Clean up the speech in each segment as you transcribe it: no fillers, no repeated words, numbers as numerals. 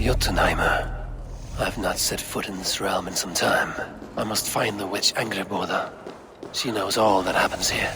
Jotunheimer. I've not set foot in this realm in some time. I must find the witch Angrboda. She knows all that happens here.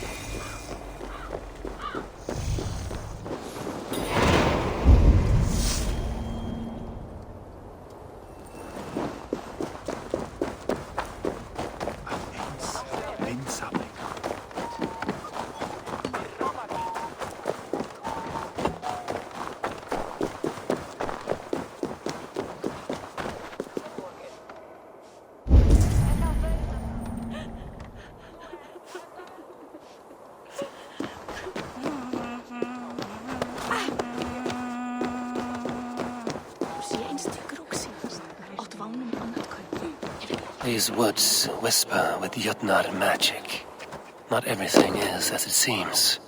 These woods whisper with Jotnar magic. Not everything is as it seems.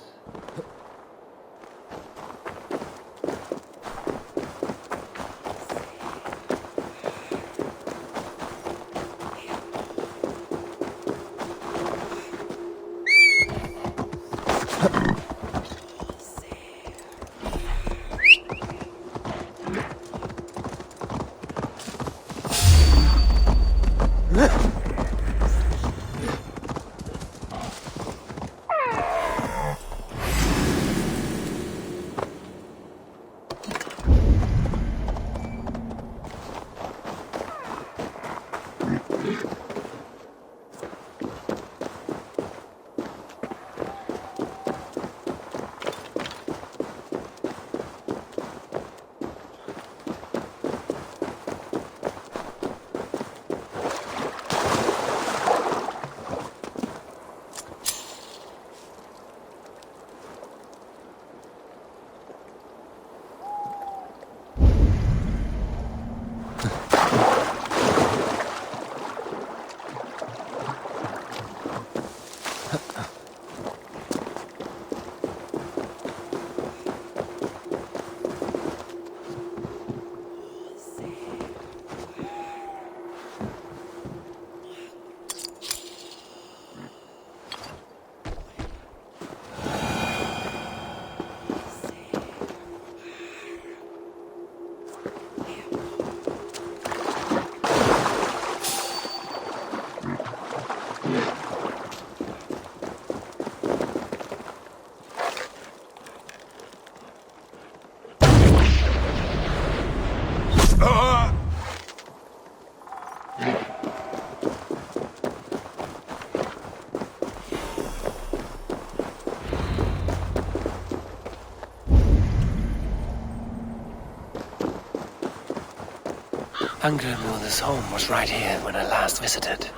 Angrboda's home was right here when I last visited.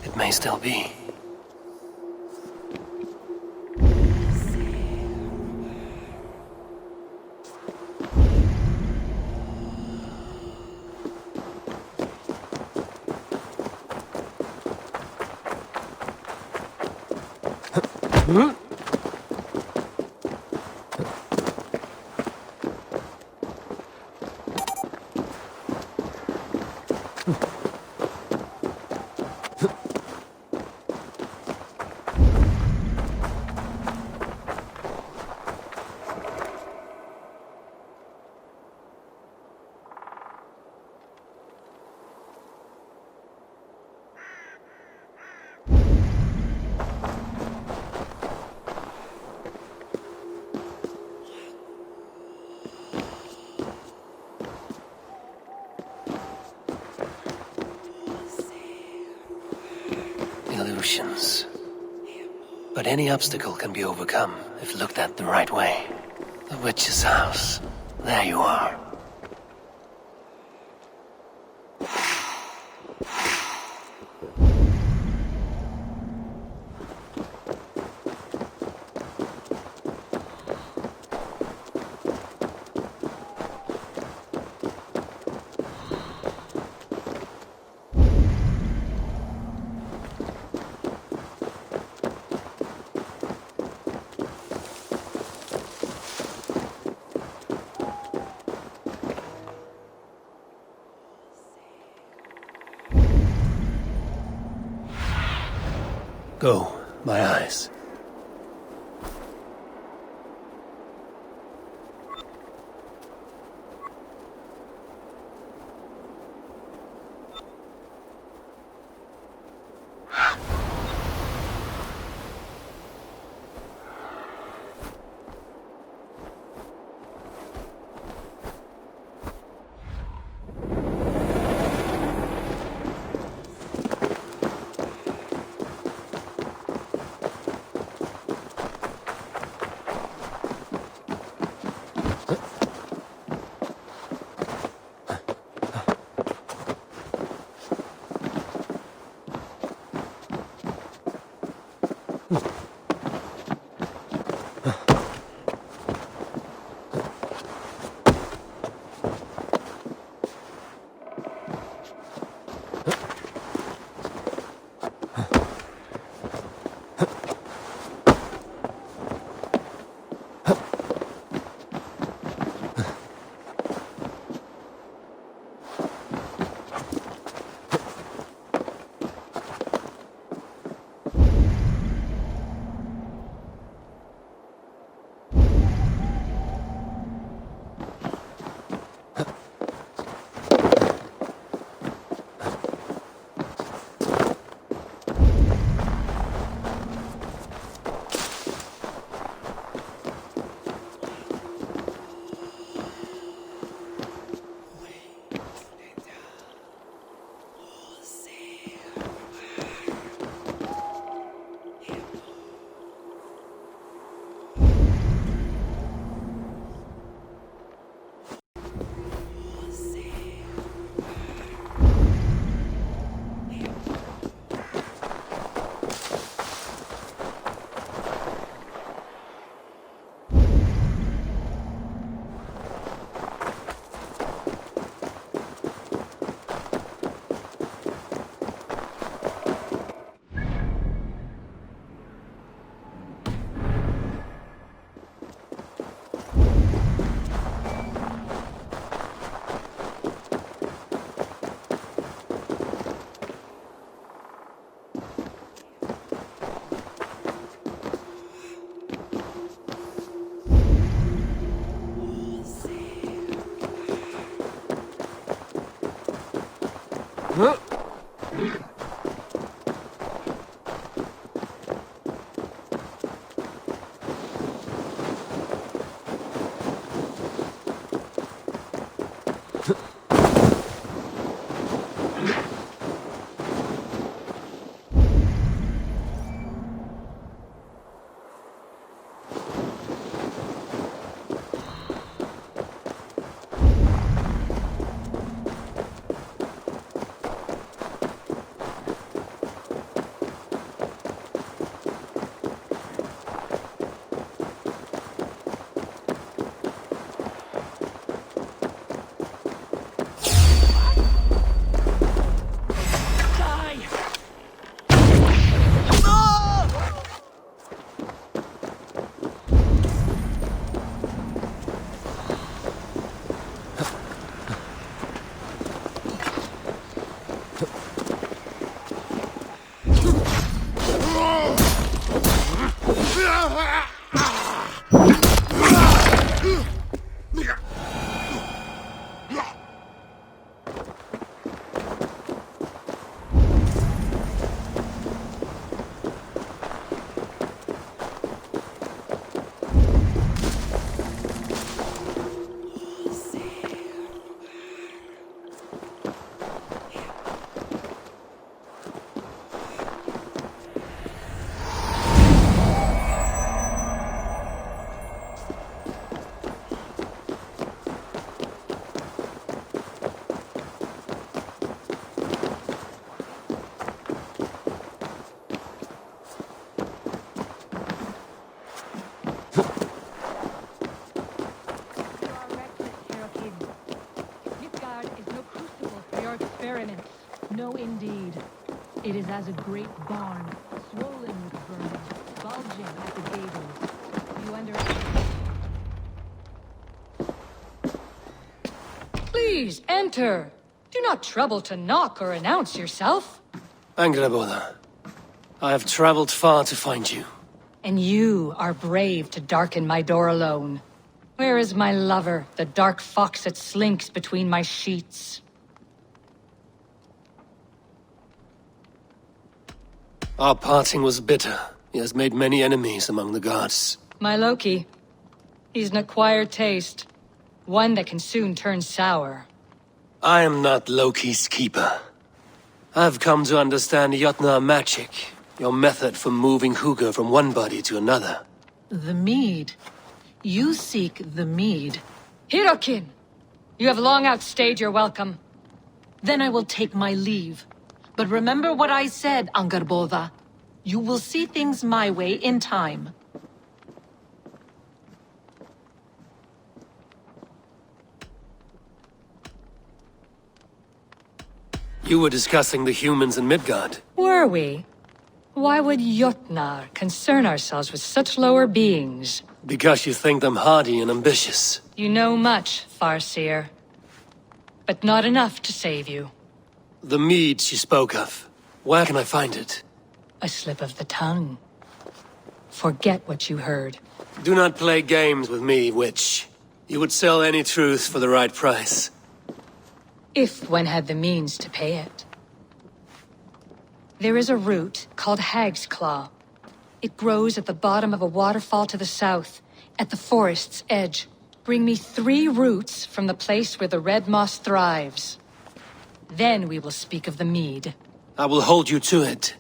It may still be. Illusions. But any obstacle can be overcome if looked at the right way. The witch's house. There you are. Go, my eyes. No, indeed. It is as a great barn, swollen with vermin, bulging at the gables. You understand? Please, enter. Do not trouble to knock or announce yourself. Angraboda, I have traveled far to find you. And you are brave to darken my door alone. Where is my lover, the dark fox that slinks between my sheets? Our parting was bitter. He has made many enemies among the gods. My Loki. He's an acquired taste. One that can soon turn sour. I am not Loki's keeper. I've come to understand Jotnar magic, your method for moving Hugr from one body to another. The mead. You seek the mead. Hirokin! You have long outstayed your welcome. Then I will take my leave. But remember what I said, Angrboda. You will see things my way in time. You were discussing the humans in Midgard. Were we? Why would Jotnar concern ourselves with such lower beings? Because you think them hardy and ambitious. You know much, Farseer. But not enough to save you. The mead she spoke of. Where can I find it? A slip of the tongue. Forget what you heard. Do not play games with me, witch. You would sell any truth for the right price. If one had the means to pay it. There is a root called Hag's Claw. It grows at the bottom of a waterfall to the south, at the forest's edge. Bring me 3 roots from the place where the red moss thrives. Then we will speak of the mead. I will hold you to it.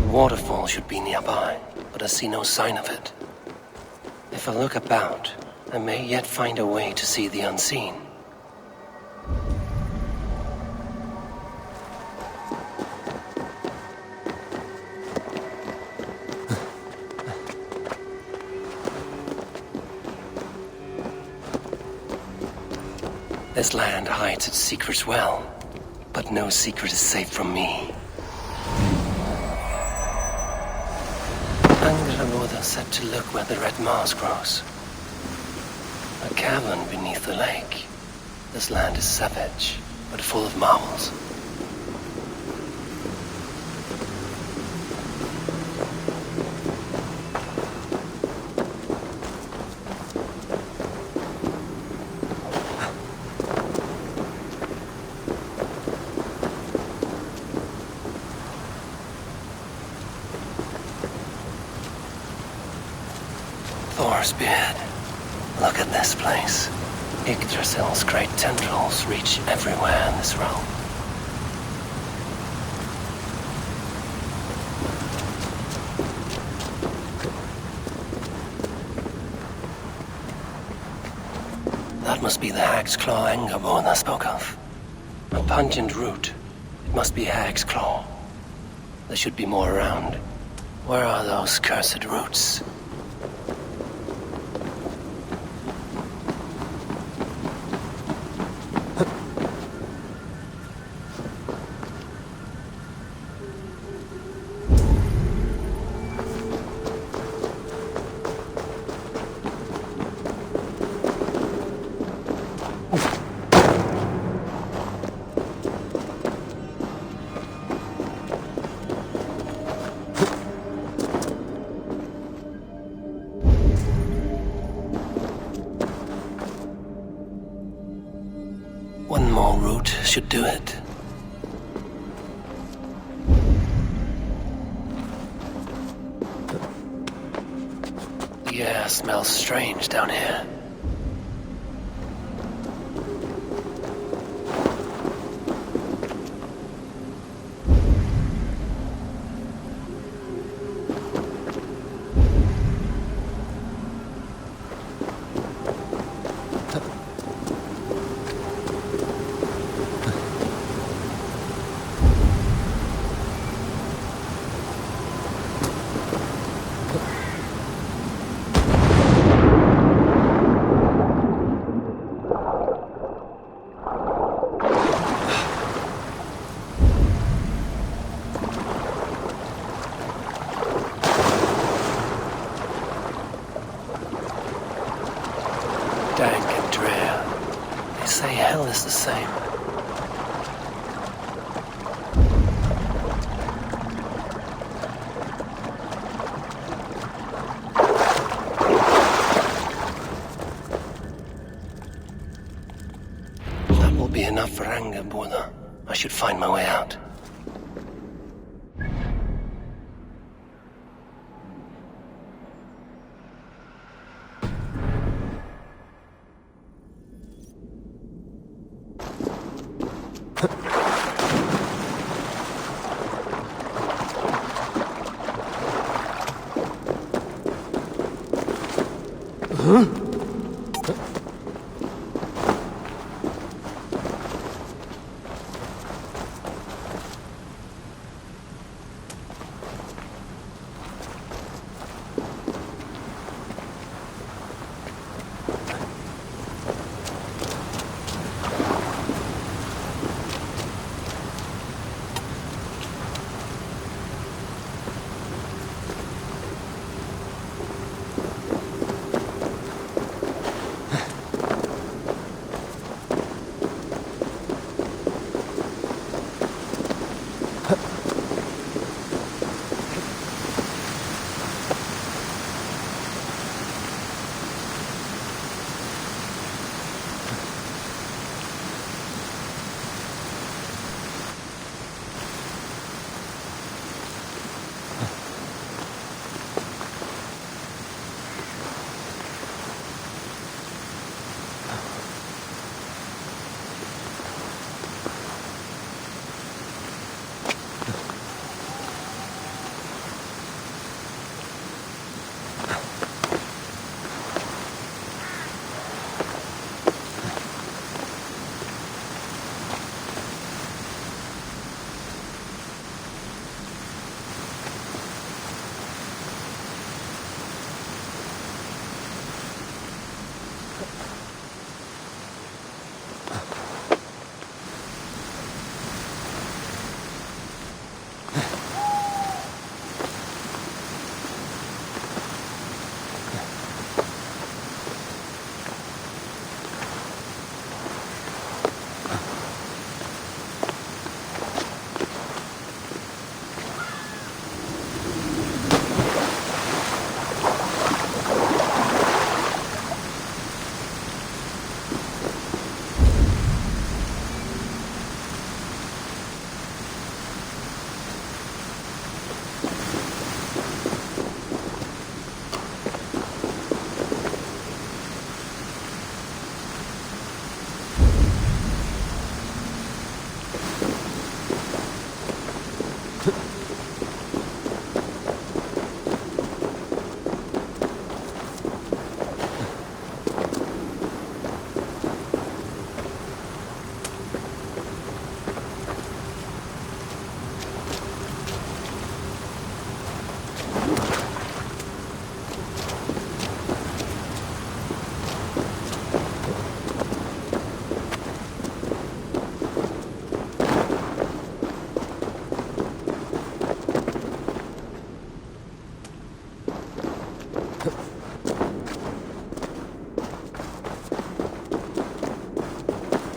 waterfall should be nearby, but I see no sign of it. If I look about, I may yet find a way to see the unseen. This land hides its secrets well, but no secret is safe from me. Angrboda said to look where the red moss grows. A cavern beneath the lake. This land is savage, but full of marvels. Beard. Look at this place. Yggdrasil's great tendrils reach everywhere in this realm. That must be the Hag's Claw Angerborn I spoke of. A pungent root. It must be Hag's Claw. There should be more around. Where are those cursed roots? One more route should do it. The air smells strange down here. Dank and drear. They say hell is the same. That will be enough for Angerborn. I should find my way out.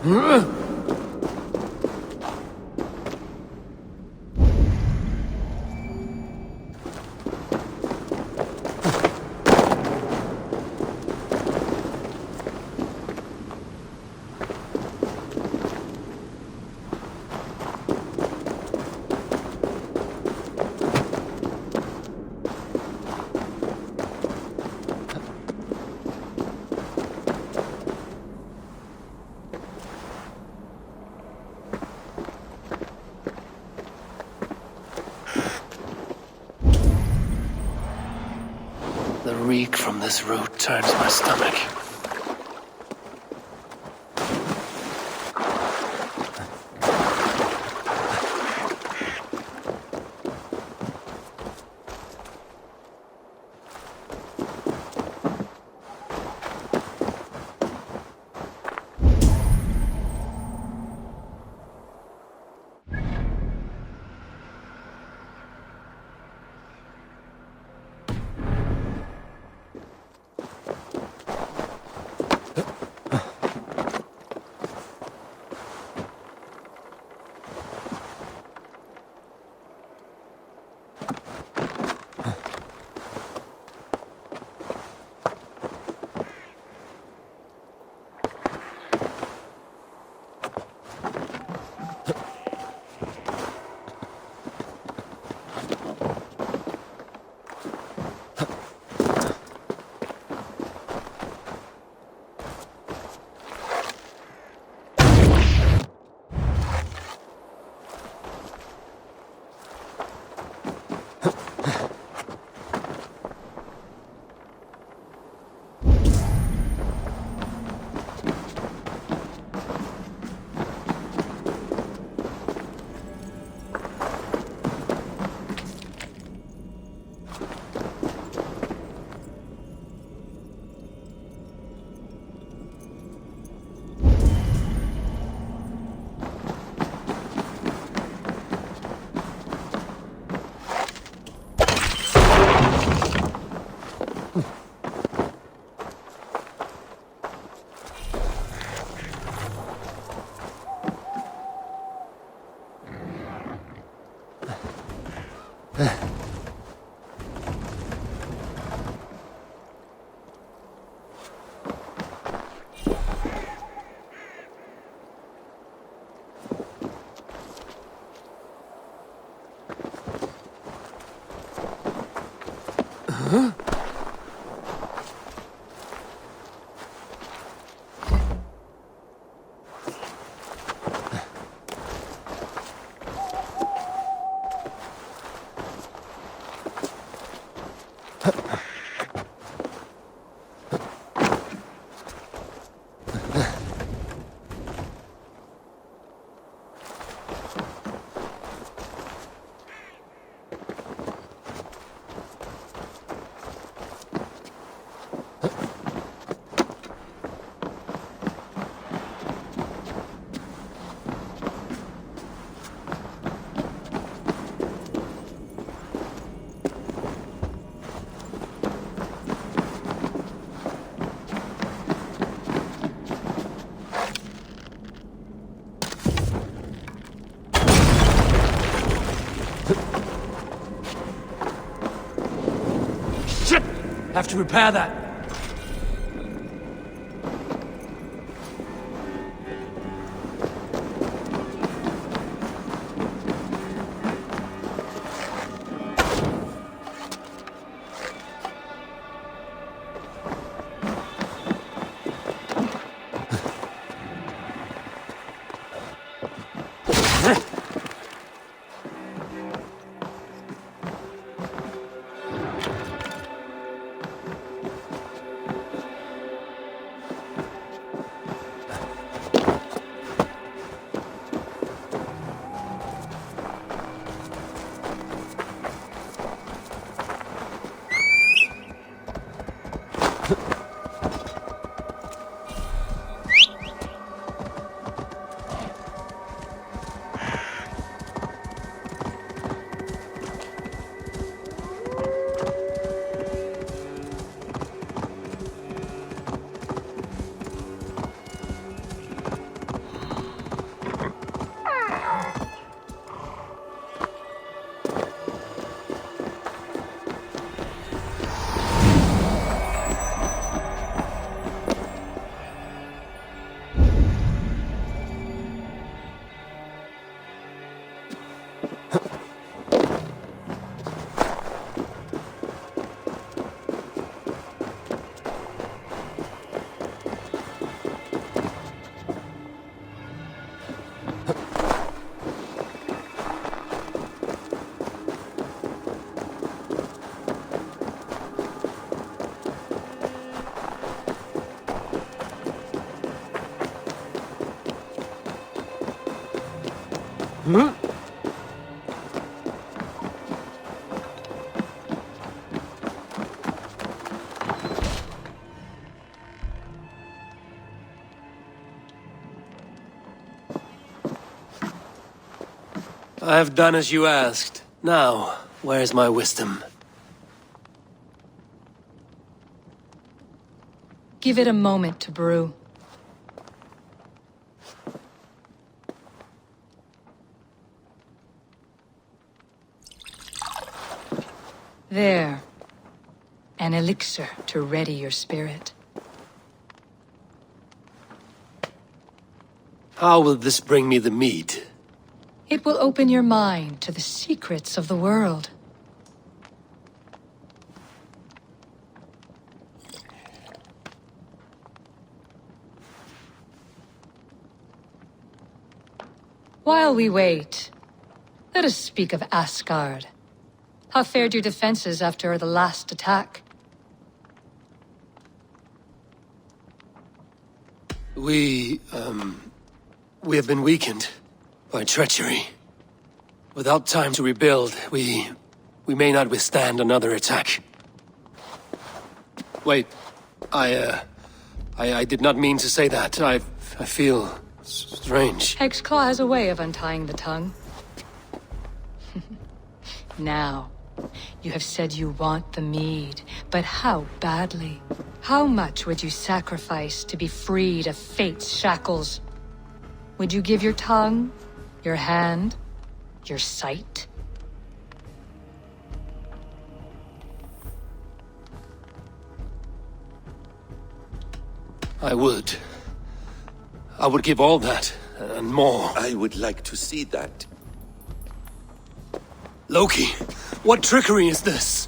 The reek from this root turns my stomach. Have to repair that. I have done as you asked. Now, where's my wisdom? Give it a moment to brew. There. An elixir to ready your spirit. How will this bring me the mead? It will open your mind to the secrets of the world. While we wait, let us speak of Asgard. How fared your defenses after the last attack? We have been weakened by treachery. Without time to rebuild, we may not withstand another attack. Wait, I did not mean to say that. I feel strange. Hexclaw has a way of untying the tongue. Now, you have said you want the mead, but how badly? How much would you sacrifice to be freed of fate's shackles? Would you give your tongue, your hand, your sight? I would. I would give all that, and more. I would like to see that. Loki, what trickery is this?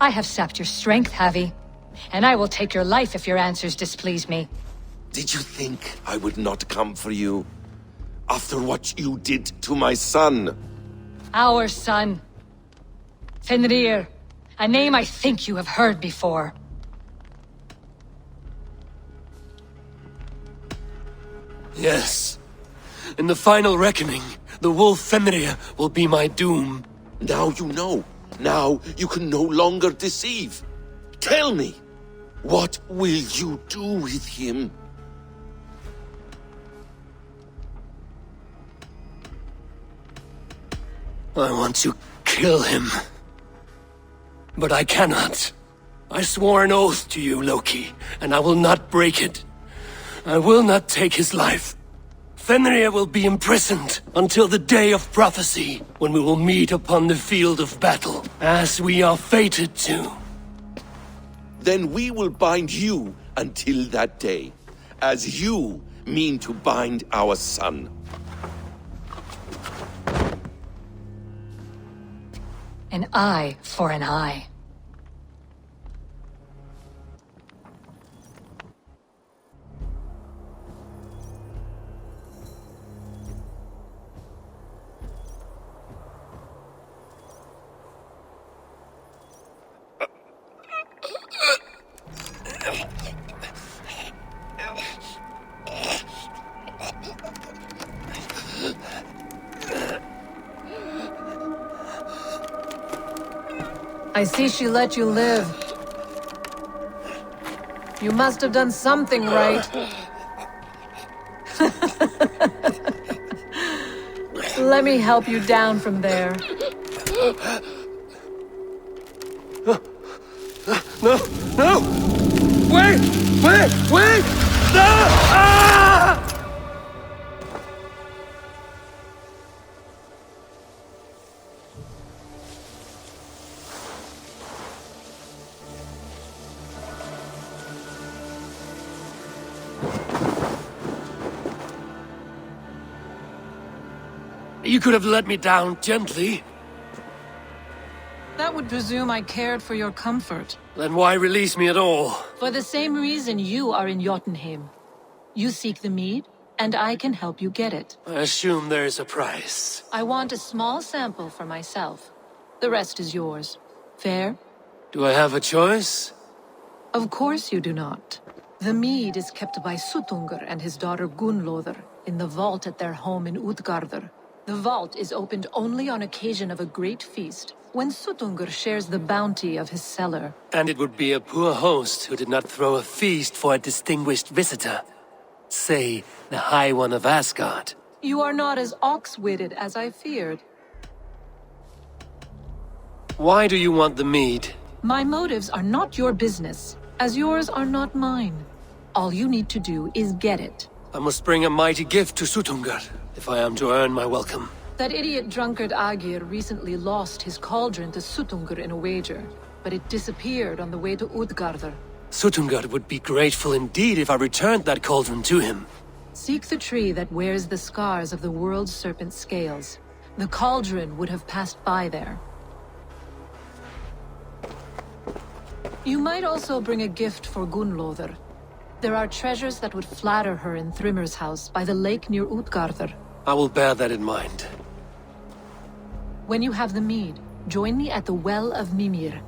I have sapped your strength, Havi. And I will take your life if your answers displease me. Did you think I would not come for you? After what you did to my son? Our son. Fenrir. A name I think you have heard before. Yes. In the final reckoning, the wolf Fenrir will be my doom. Now you know. Now you can no longer deceive. Tell me, what will you do with him? I want to kill him. But I cannot. I swore an oath to you, Loki, and I will not break it. I will not take his life. Fenrir will be imprisoned until the day of prophecy, when we will meet upon the field of battle, as we are fated to. Then we will bind you until that day, as you mean to bind our son. An eye for an eye. I see she let you live. You must have done something right. Let me help you down from there. No! No! Wait! Wait! Wait! No! Ah! You could have let me down gently. That would presume I cared for your comfort. Then why release me at all? For the same reason you are in Jotunheim. You seek the mead, and I can help you get it. I assume there is a price. I want a small sample for myself. The rest is yours. Fair? Do I have a choice? Of course you do not. The mead is kept by Suttungr and his daughter Gunnlóðr in the vault at their home in Utgardr. The vault is opened only on occasion of a great feast, when Suttungr shares the bounty of his cellar. And it would be a poor host who did not throw a feast for a distinguished visitor. Say, the High One of Asgard. You are not as ox-witted as I feared. Why do you want the mead? My motives are not your business, as yours are not mine. All you need to do is get it. I must bring a mighty gift to Suttungr, if I am to earn my welcome. That idiot drunkard Agir recently lost his cauldron to Suttungr in a wager, but it disappeared on the way to Utgardr. Suttungr would be grateful indeed if I returned that cauldron to him. Seek the tree that wears the scars of the world's serpent scales. The cauldron would have passed by there. You might also bring a gift for Gunnlóðr. There are treasures that would flatter her in Thrimmer's house by the lake near Utgardr. I will bear that in mind. When you have the mead, join me at the Well of Mimir.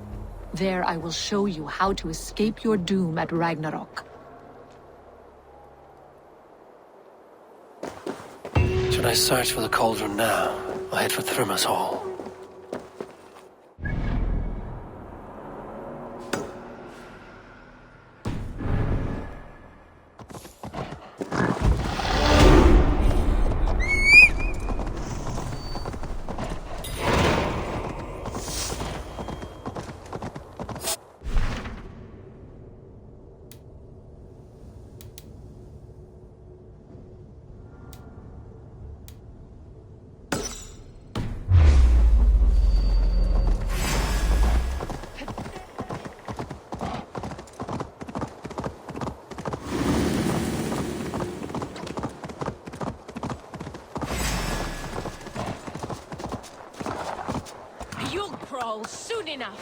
There I will show you how to escape your doom at Ragnarok. Should I search for the cauldron now, or head for Thrimmer's hall? You'll crawl soon enough.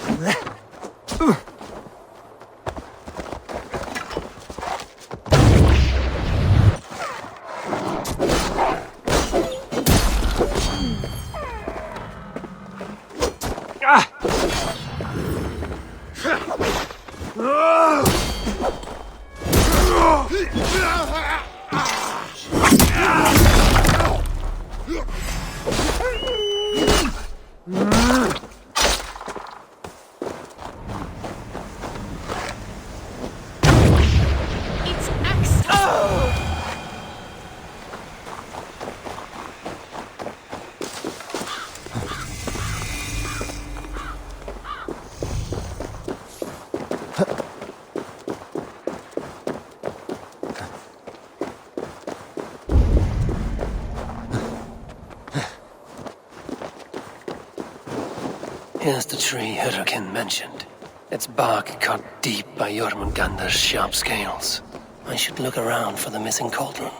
Here's the tree Hyrrokin mentioned. Its bark cut deep by Jormungandr's sharp scales. I should look around for the missing cauldron.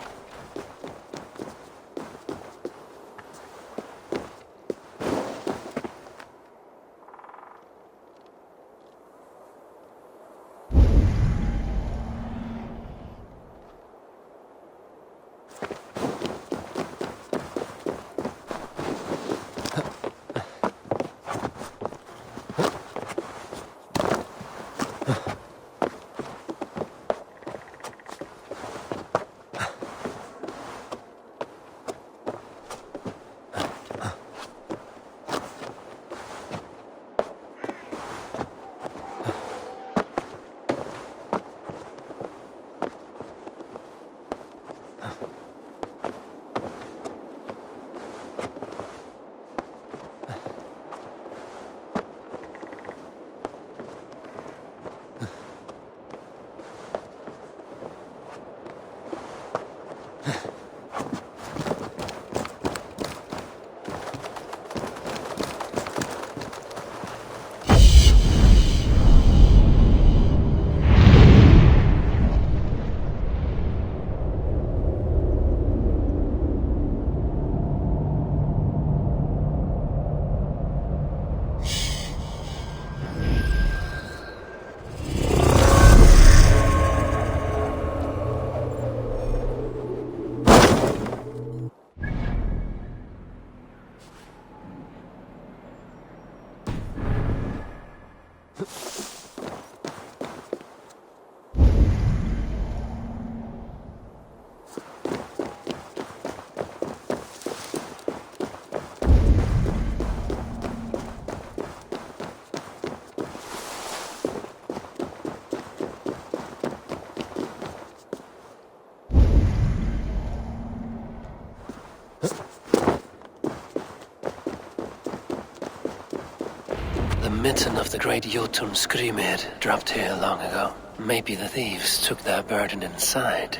The mitten of the great Jotun Skrimir dropped here long ago. Maybe the thieves took their burden inside.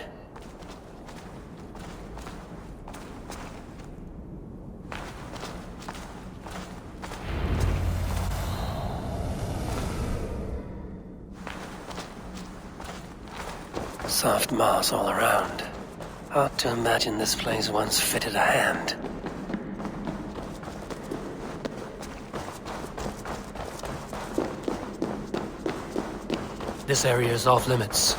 Soft moss all around. Hard to imagine this place once fitted a hand. This area is off limits.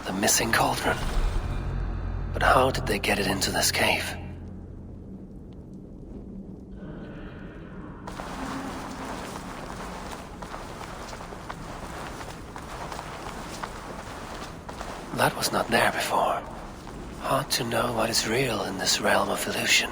The missing cauldron. But how did they get it into this cave? That was not there before. Hard to know what is real in this realm of illusion.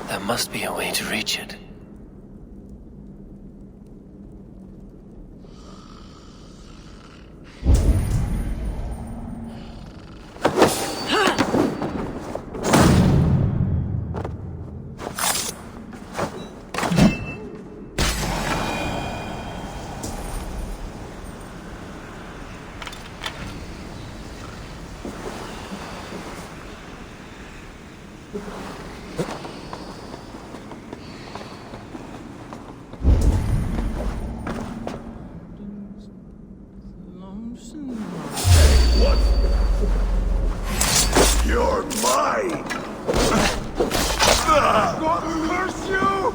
There must be a way to reach it. You're mine! God curse you!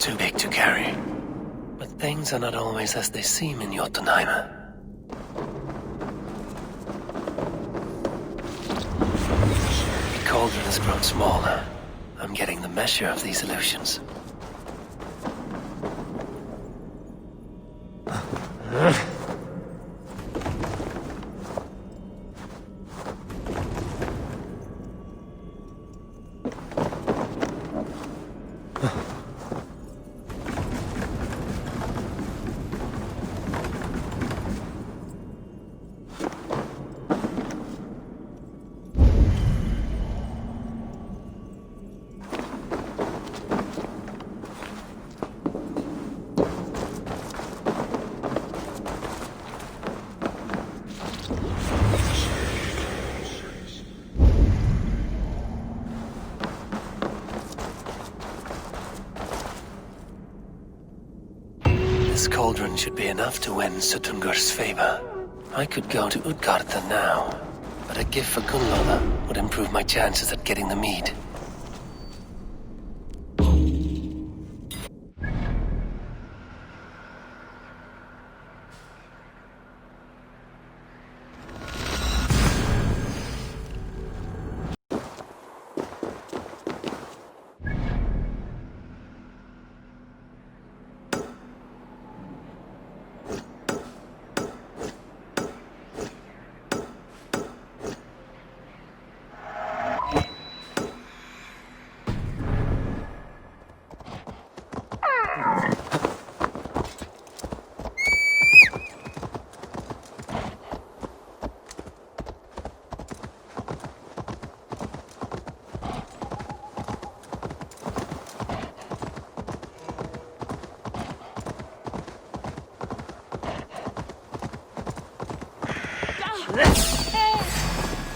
Too big to carry. But things are not always as they seem in Jotunheim. The cauldron has grown smaller. I'm getting the measure of these illusions. This cauldron should be enough to win Suttungr's favor. I could go to Utgarda now, but a gift for Gunnlóða would improve my chances at getting the mead.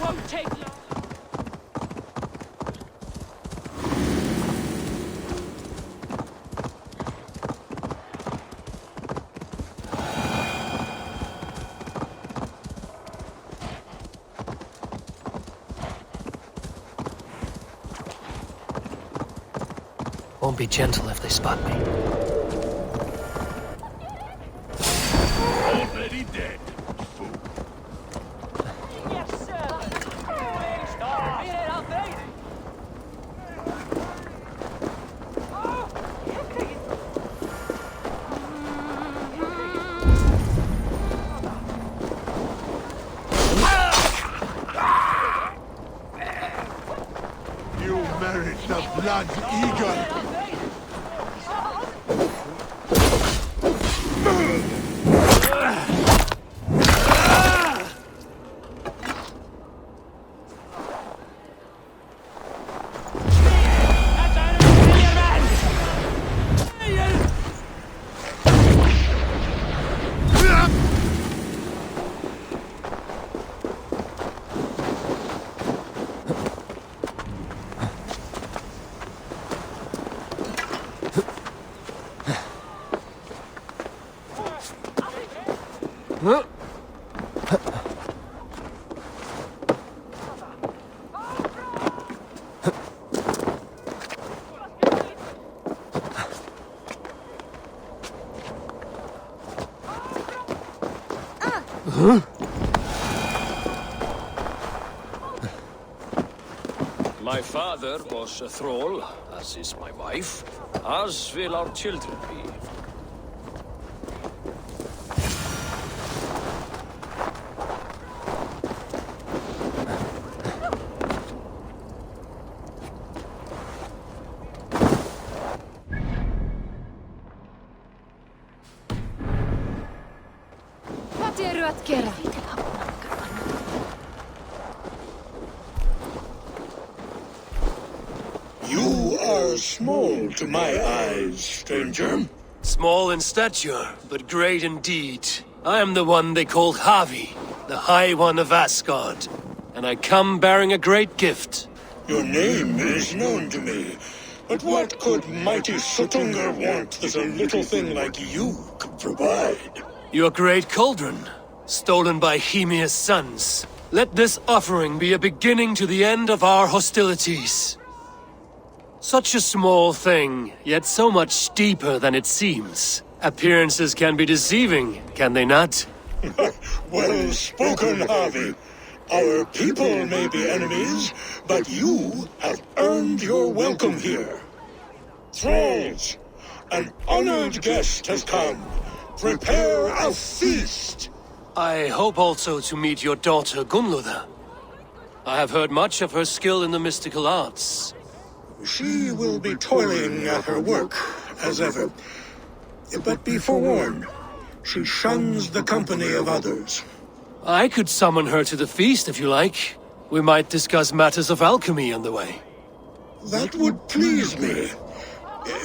Won't take long. Won't be gentle if they spot me. Already dead. Fool. Yes, sir. Stop. Mire, out there. You merit the blood eagle. My father was a thrall, as is my wife, as will our children be. Vad är du att göra? You are small to my eyes, stranger. Small in stature, but great in deed. I am the one they call Havi, the High One of Asgard. And I come bearing a great gift. Your name is known to me. But what could mighty Suttungr want that a little thing like you could provide? Your great cauldron, stolen by Hymir's sons. Let this offering be a beginning to the end of our hostilities. Such a small thing, yet so much deeper than it seems. Appearances can be deceiving, can they not? Well spoken, Harvey. Our people may be enemies, but you have earned your welcome here. Thralls, an honored guest has come. Prepare a feast. I hope also to meet your daughter Gunnlóða. I have heard much of her skill in the mystical arts. She will be toiling at her work, as ever. But be forewarned, she shuns the company of others. I could summon her to the feast if you like. We might discuss matters of alchemy on the way. That would please me.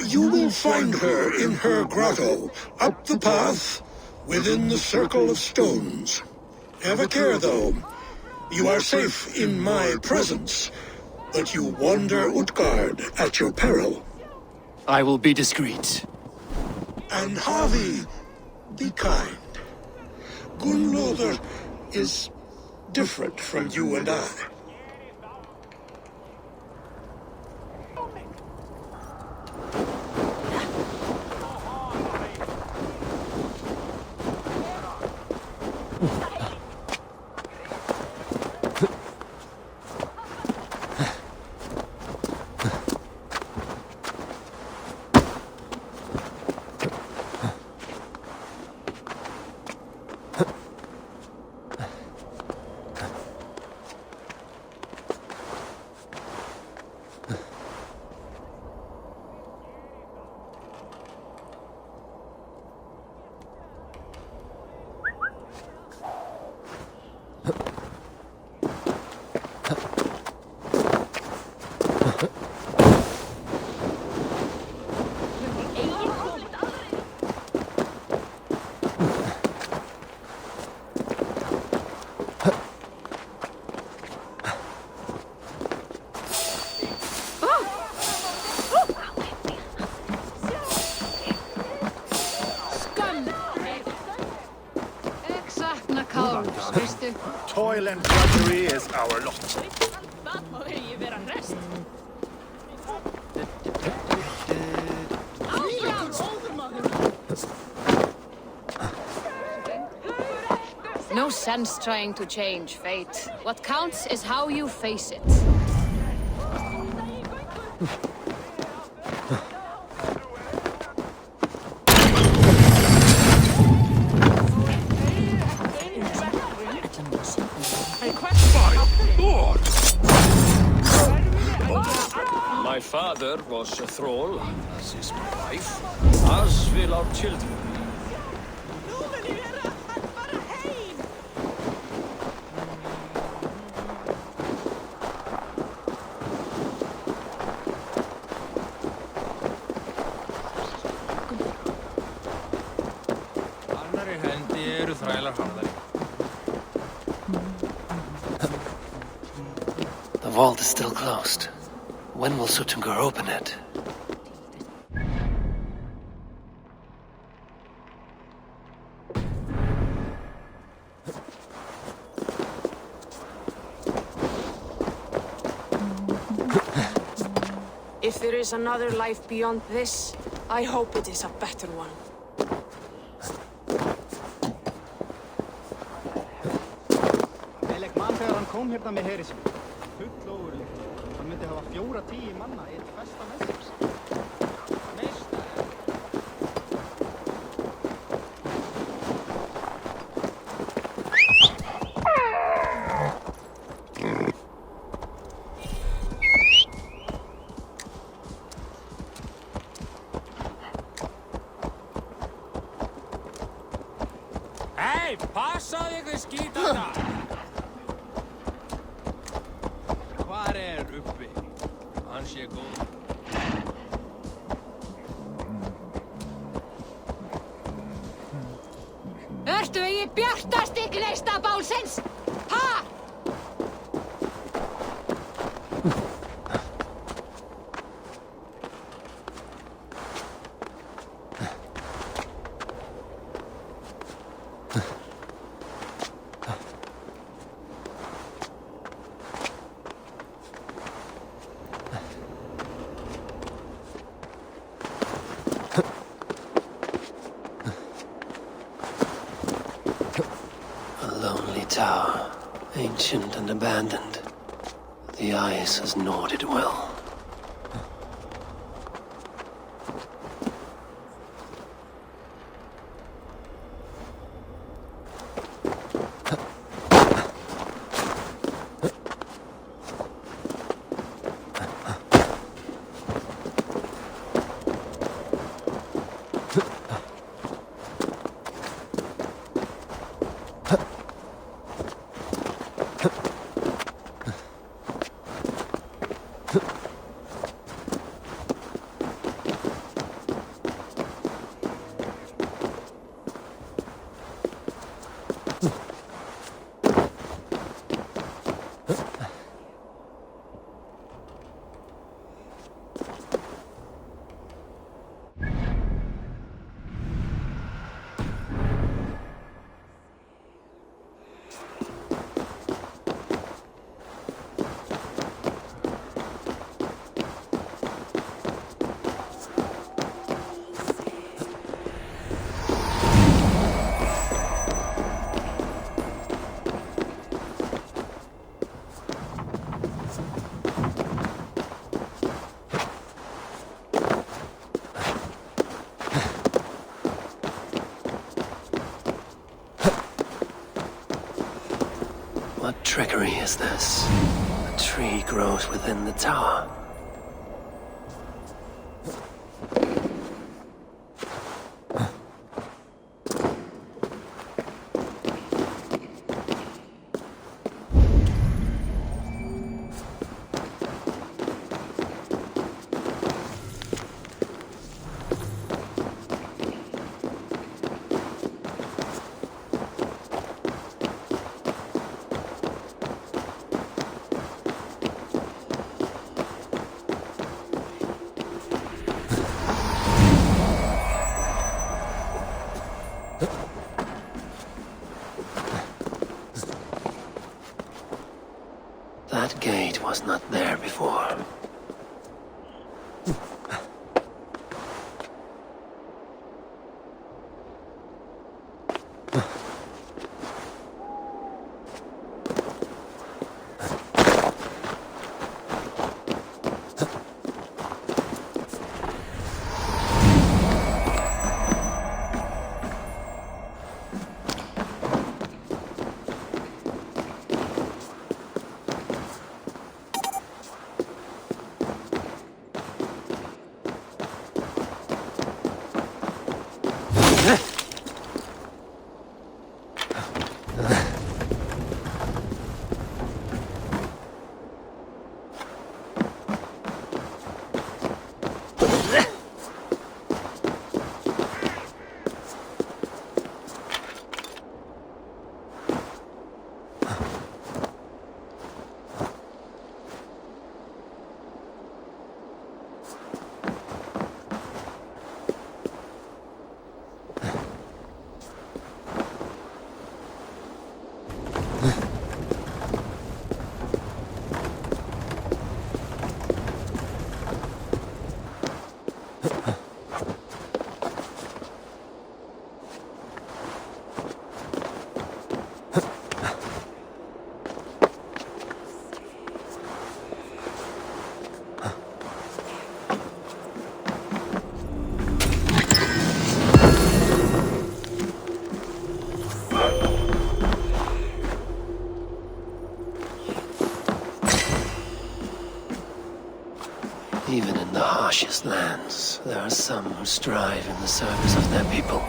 You will find her in her grotto, up the path, within the circle of stones. Have a care, though. You are safe in my presence, but you wander Utgard at your peril. I will be discreet. And Havi, Be kind. Gunlother is different from you and I. Toil and drudgery is our lot. No sense trying to change fate. What counts is how you face it. My father was a thrall, as is my wife, as will our children. Annarri hendi eru þrælar harðari. The vault is still closed. When will Suttungr open it? If there is another life beyond this, I hope it is a better one. Ég man þegar hann kom hérna með heri sinni. Full ógurlegt. Hann myndi hafa 4-10 manna eitt festa með sér. Hei, passaðu ykkur skítana! Hvar uppi? Hann sé góð. Ertu í bjartasti gneista bálsins? Ha? Tower, ancient and abandoned. The ice has gnawed it well. trickery is this? A tree grows within the tower. That gate was not there before. Even in the harshest lands, there are some who strive in the service of their people.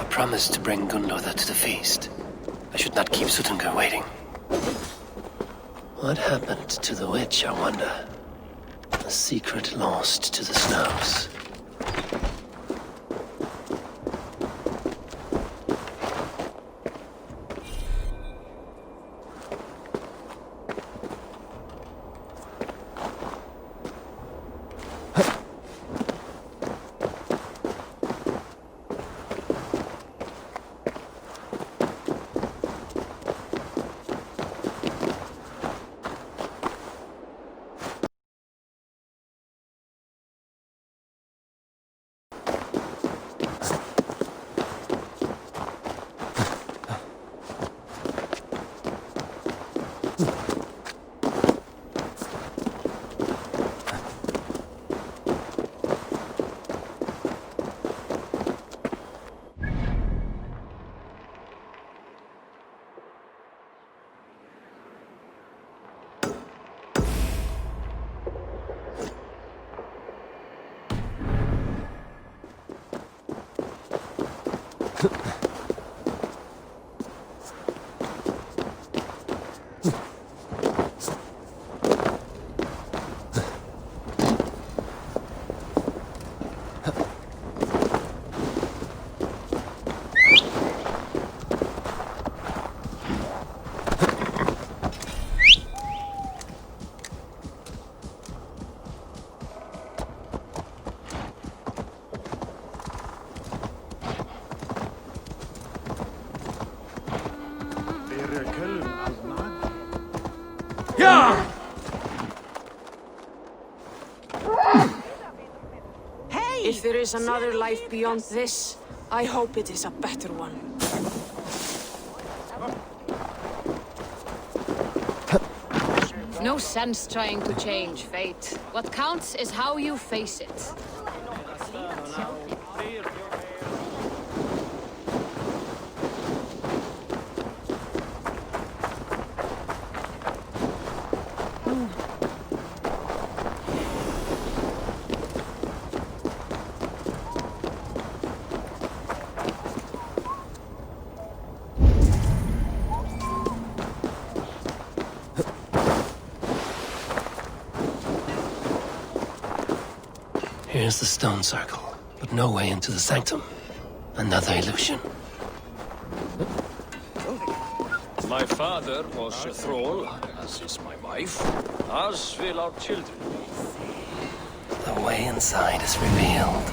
Promised to bring Gunlother to the feast. I should not keep Suttungr waiting. What happened to the witch, I wonder? A secret lost to the snows. Hey! If there is another life beyond this, I hope it is a better one. No sense trying to change fate. What counts is how you face it. Here's the stone circle, but no way into the sanctum. Another illusion. My father was a thrall, as is my wife, as will our children. The way inside is revealed.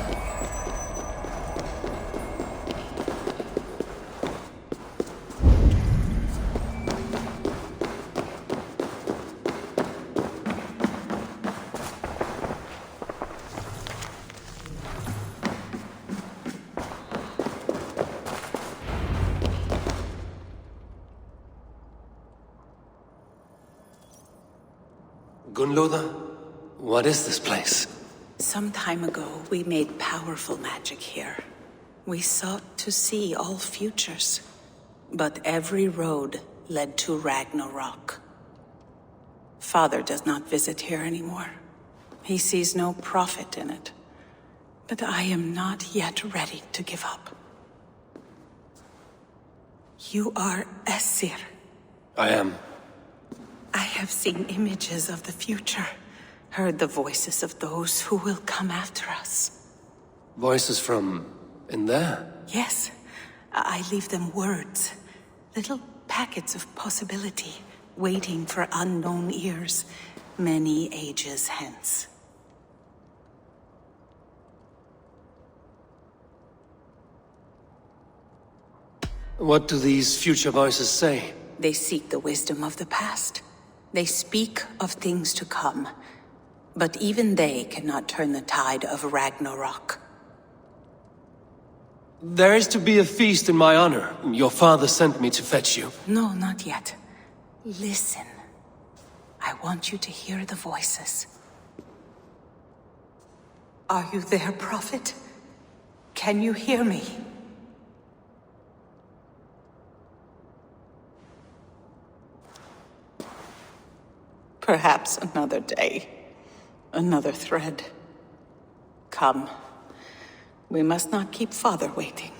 Gunloda, what is this place? Some time ago, we made powerful magic here. We sought to see all futures, but every road led to Ragnarok. Father does not visit here anymore. He sees no profit in it. But I am not yet ready to give up. You are Esir. I am. I have seen images of the future, heard the voices of those who will come after us. Voices from in there? Yes, I leave them words, little packets of possibility, waiting for unknown ears, many ages hence. What do these future voices say? They seek the wisdom of the past. They speak of things to come, but even they cannot turn the tide of Ragnarok. There is to be a feast in my honor. Your father sent me to fetch you. No, not yet. Listen. I want you to hear the voices. Are you there, Prophet? Can you hear me? Perhaps another day. Another thread. Come. We must not keep Father waiting.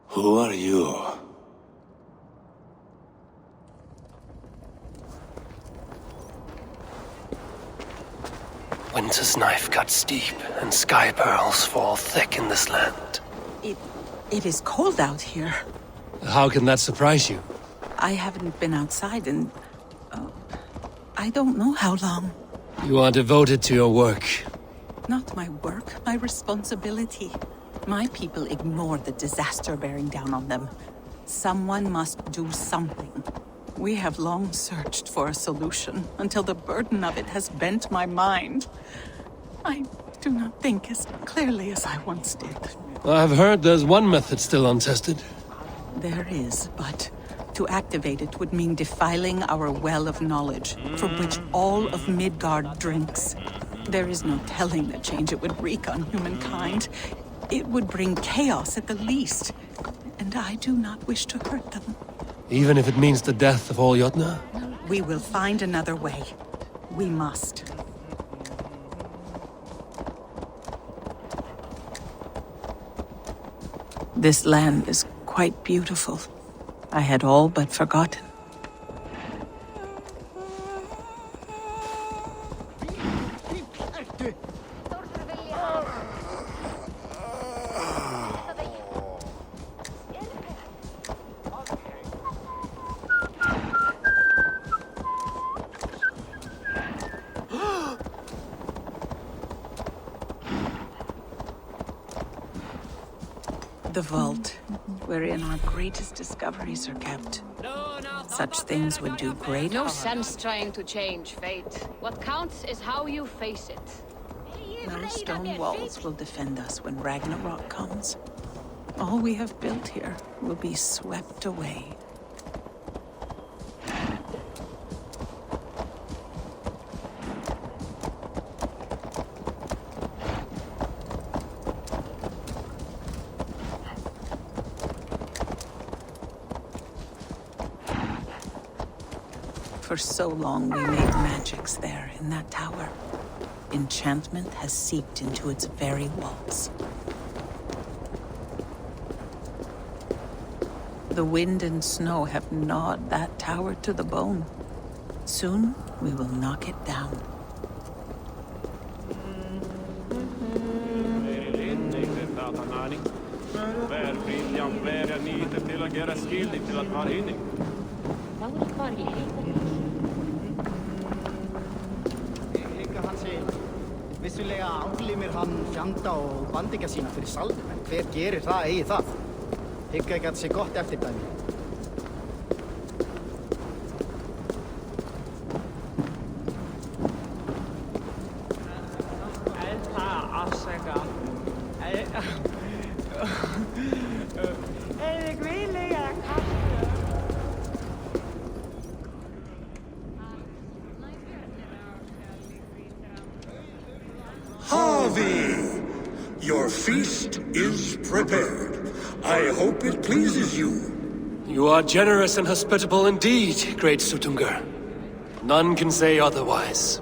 Who are you? Winter's knife cuts deep, and sky pearls fall thick in this land. It is cold out here. How can that surprise you? I haven't been outside in... I don't know how long. You are devoted to your work. Not my work, my responsibility. My people ignore the disaster bearing down on them. Someone must do something. We have long searched for a solution, until the burden of it has bent my mind. I do not think as clearly as I once did. I've heard there's one method still untested. There is, but to activate it would mean defiling our well of knowledge, from which all of Midgard drinks. There is no telling the change it would wreak on humankind. It would bring chaos at the least, and I do not wish to hurt them. Even if it means the death of all Jotna? We will find another way. We must. This land is quite beautiful. I had all but forgotten. The vault, wherein our greatest discoveries are kept. Such things would do great No harm. sense trying to change fate. What counts is how you face it. No stone walls will defend us when Ragnarok comes. All we have built here will be swept away. For so long we made magics there in that tower. Enchantment has seeped into its very walls. The wind and snow have gnawed that tower to the bone. Soon, we will knock it down. Vissulega aflimir hann fjanda og bandingja sína fyrir salnum, en hver gerir það eigi það? Hygg ekki að sé gott eftirdæmi. Your feast is prepared. I hope it pleases you. You are generous and hospitable indeed, great Suttungr. None can say otherwise.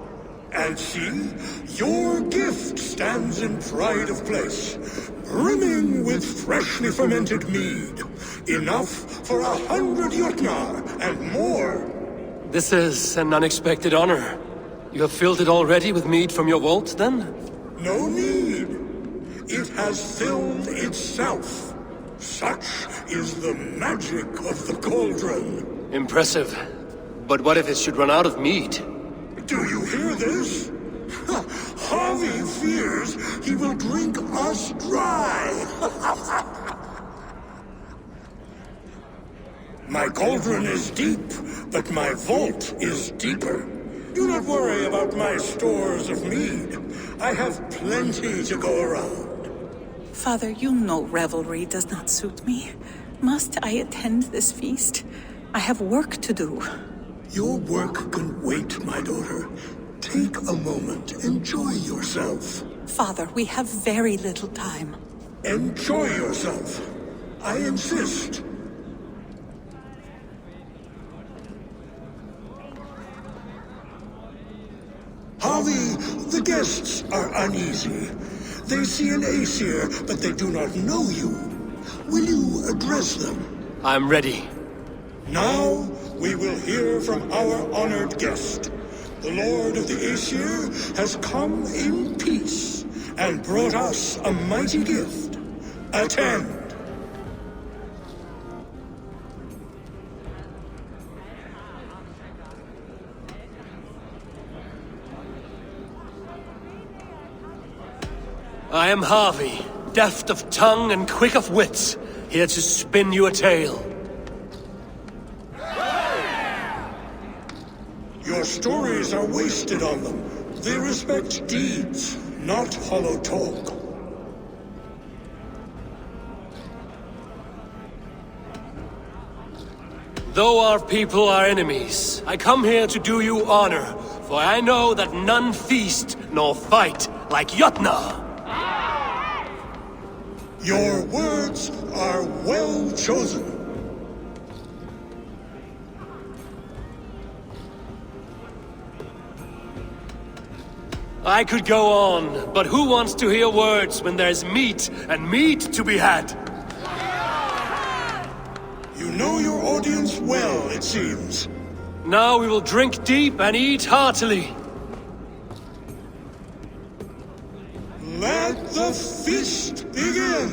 And see, your gift stands in pride of place, brimming with freshly fermented mead. Enough for 100 Jotnar and more. This is an unexpected honor. You have filled it already with mead from your vault, then? No need. It has filled itself. Such is the magic of the cauldron. Impressive. But what if it should run out of mead? Do you hear this? Harvey fears he will drink us dry. My cauldron is deep, but my vault is deeper. Do not worry about my stores of mead. I have plenty to go around. Father, you know revelry does not suit me. Must I attend this feast? I have work to do. Your work can wait, my daughter. Take a moment. Enjoy yourself. Father, we have very little time. Enjoy yourself. I insist. Harvey, the guests are uneasy. They see an Aesir, but they do not know you. Will you address them? I'm ready. Now, we will hear from our honored guest. The Lord of the Aesir has come in peace and brought us a mighty gift. Attend. I am Harvey, deft of tongue and quick of wits, here to spin you a tale. Your stories are wasted on them. They respect deeds, not hollow talk. Though our people are enemies, I come here to do you honor, for I know that none feast nor fight like Jotnar. Your words are well chosen. I could go on, but who wants to hear words when there's meat and meat to be had? You know your audience well, it seems. Now we will drink deep and eat heartily. Let the feast begin!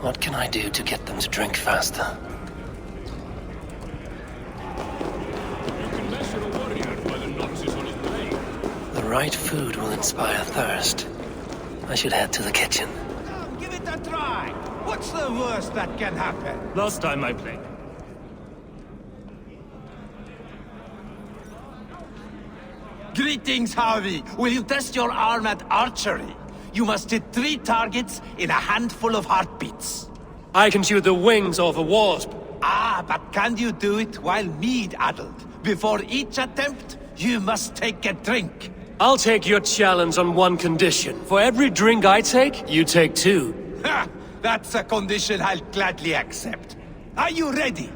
What can I do to get them to drink faster? You can measure a warrior by the notches on his blade. The right food will inspire thirst. I should head to the kitchen. try! What's the worst that can happen? Last time I played. Greetings, Harvey. Will you test your arm at archery? You must hit 3 targets in a handful of heartbeats. I can shoot the wings off a wasp. Ah, but can you do it while mead-addled? Before each attempt, you must take a drink. I'll take your challenge on one condition. For every drink I take, you take 2. Ha! That's a condition I'll gladly accept. Are you ready?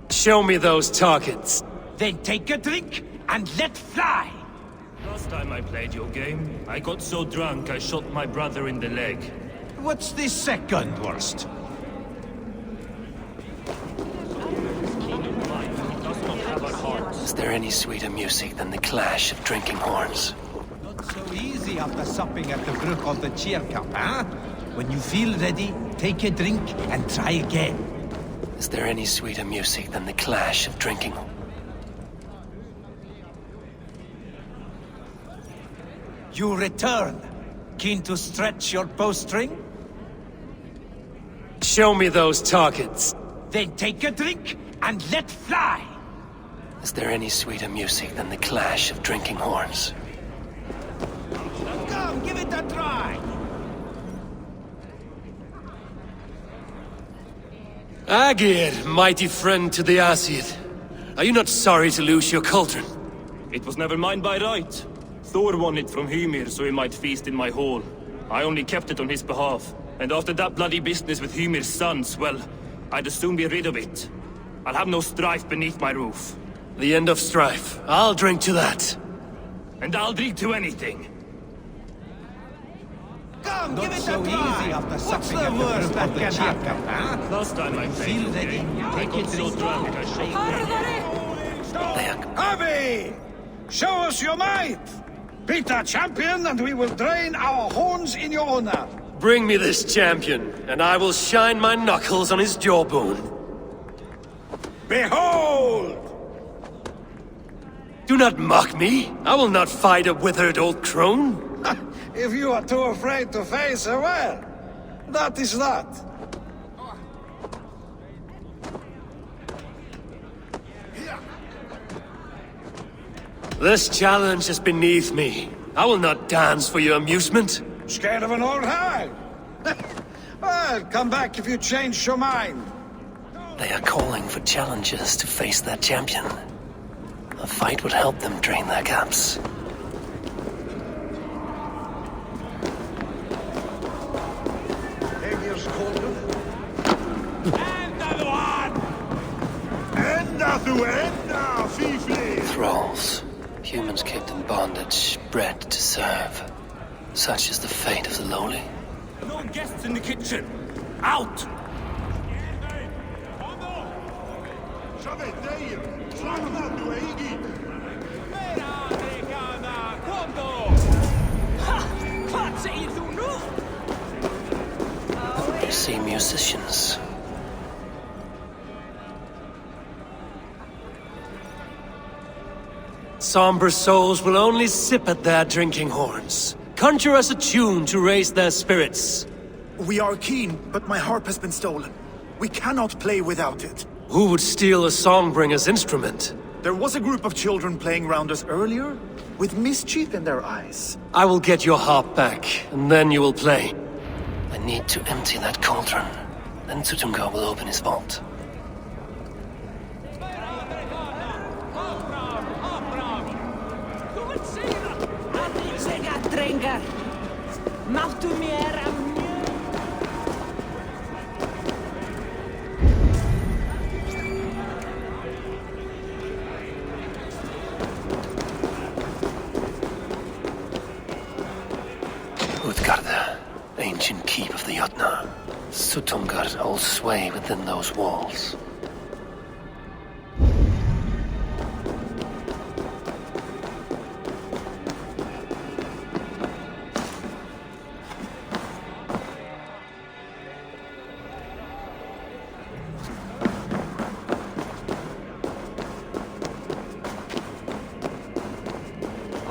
Show me those targets. Then take a drink and let fly. Last time I played your game, I got so drunk I shot my brother in the leg. What's the second worst? Is there any sweeter music than the clash of drinking horns? Not so easy after supping at the brook of the cheer cup, huh? When you feel ready, take a drink and try again. Is there any sweeter music than the clash of drinking? You return. Keen to stretch your bowstring? Show me those targets. Then take a drink and let fly. Is there any sweeter music than the clash of drinking horns? Come, give it a try. Agir, mighty friend to the Aesir. Are you not sorry to lose your cauldron? It was never mine by right. Thor won it from Hymir so he might feast in my hall. I only kept it on his behalf. And after that bloody business with Hymir's sons, well, I'd as soon be rid of it. I'll have no strife beneath my roof. The end of strife. I'll drink to that. And I'll drink to anything. Come, give it a try. What's the worst that can happen, huh? Last time I played Feel ready, take a so drink. drunk I shot Harvey! Show us your might! Beat our champion and we will drain our horns in your honor. Bring me this champion, and I will shine my knuckles on his jawbone. Behold! Do not mock me. I will not fight a withered old crone. If you are too afraid to face her, well, that is that. This challenge is beneath me. I will not dance for your amusement. Scared of an old hag? Well, come back if you change your mind. They are calling for challengers to face their champion. A fight would help them drain their gaps. Egir's cauldron. Enda one! Enda þú enda, fífli! Thralls. Humans kept in bondage, bred to serve. Such is the fate of the lowly. No guests in the kitchen! Out! You see musicians. Somber souls will only sip at their drinking horns. Conjure us a tune to raise their spirits. We are keen, but my harp has been stolen. We cannot play without it. Who would steal a songbringer's instrument? There was a group of children playing around us earlier, with mischief in their eyes. I will get your harp back, and then you will play. I need to empty that cauldron. Then Suttungr will open his vault. Utgarda, ancient keep of the Jotnar. Suttungr holds sway within those walls.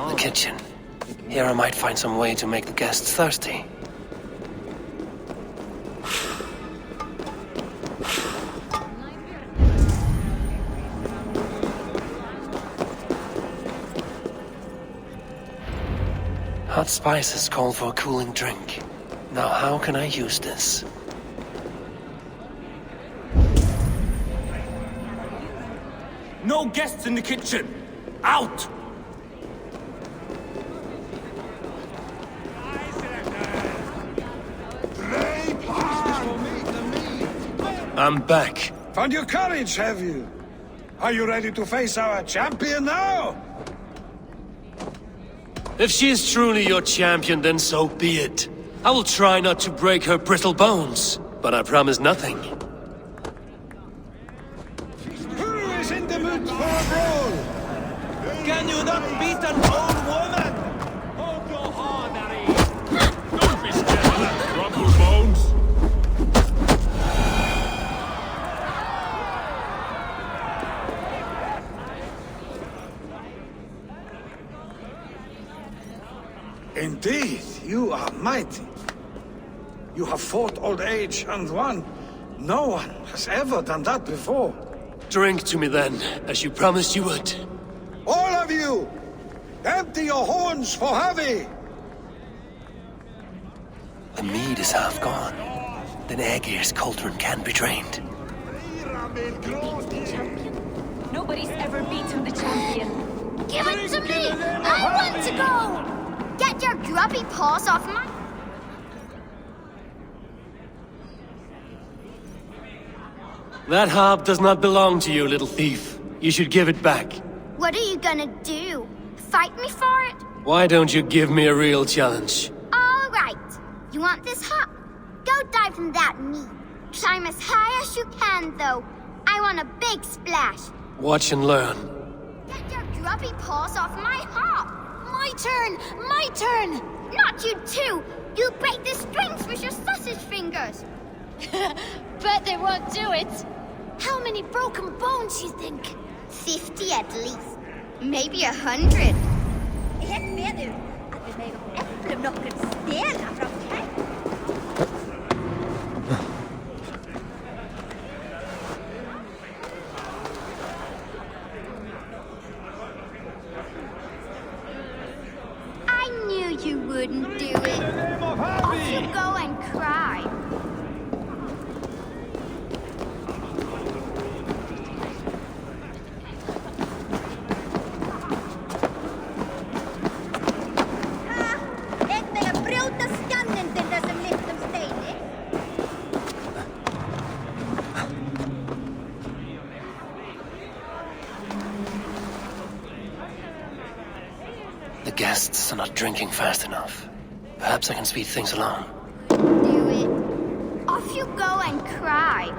The kitchen. Here I might find some way to make the guests thirsty. Hot spices call for a cooling drink. Now how can I use this? No guests in the kitchen! Out! I'm back. Found your courage, have you? Are you ready to face our champion now? If she is truly your champion, then so be it. I will try not to break her brittle bones, but I promise nothing. Who is in the mood for a brawl? Can you not beat an old woman? Hold your horn, Harry! Don't be scared of that crumble bones! Indeed, you are mighty. You have fought old age and won. No one has ever done that before. Drink to me then, as you promised you would. All of you! Empty your horns for Harvey! The mead is half gone. Then Aegir's cauldron can be drained. Nobody's ever beaten the champion. Give it to me! I want to go! Get your grubby paws off my... That harp does not belong to you, little thief. You should give it back. What are you gonna do? Fight me for it? Why don't you give me a real challenge? All right. You want this harp? Go dive in that mead. Climb as high as you can, though. I want a big splash. Watch and learn. Get your grubby paws off my harp! My turn! My turn! Not you too! You'll break the strings with your sausage fingers! Bet they won't do it! How many broken bones, you think? 50 at least. Maybe 100. Helt med du att vi lägger äppelblocken stela från you wouldn't do it. Off you go and cry. Ek vil brota skannen til det som litt som steiner. The guests are not drinking fast enough. Perhaps I can speed things along. Do it. Off you go and cry.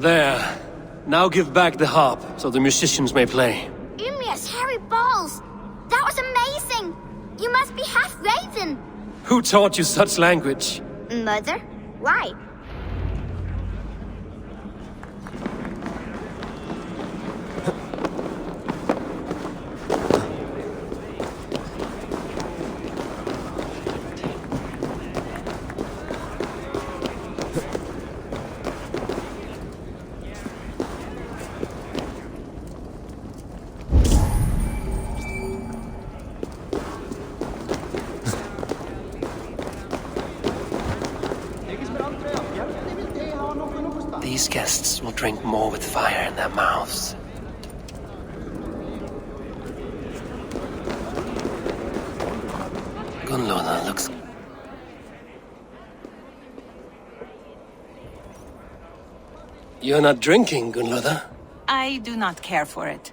There. Now give back the harp, so the musicians may play. Umia's hairy balls! That was amazing! You must be half raven! Who taught you such language? Mother? Why? These guests will drink more with fire in their mouths. Gunloda looks... You're not drinking, Gunloda? I do not care for it.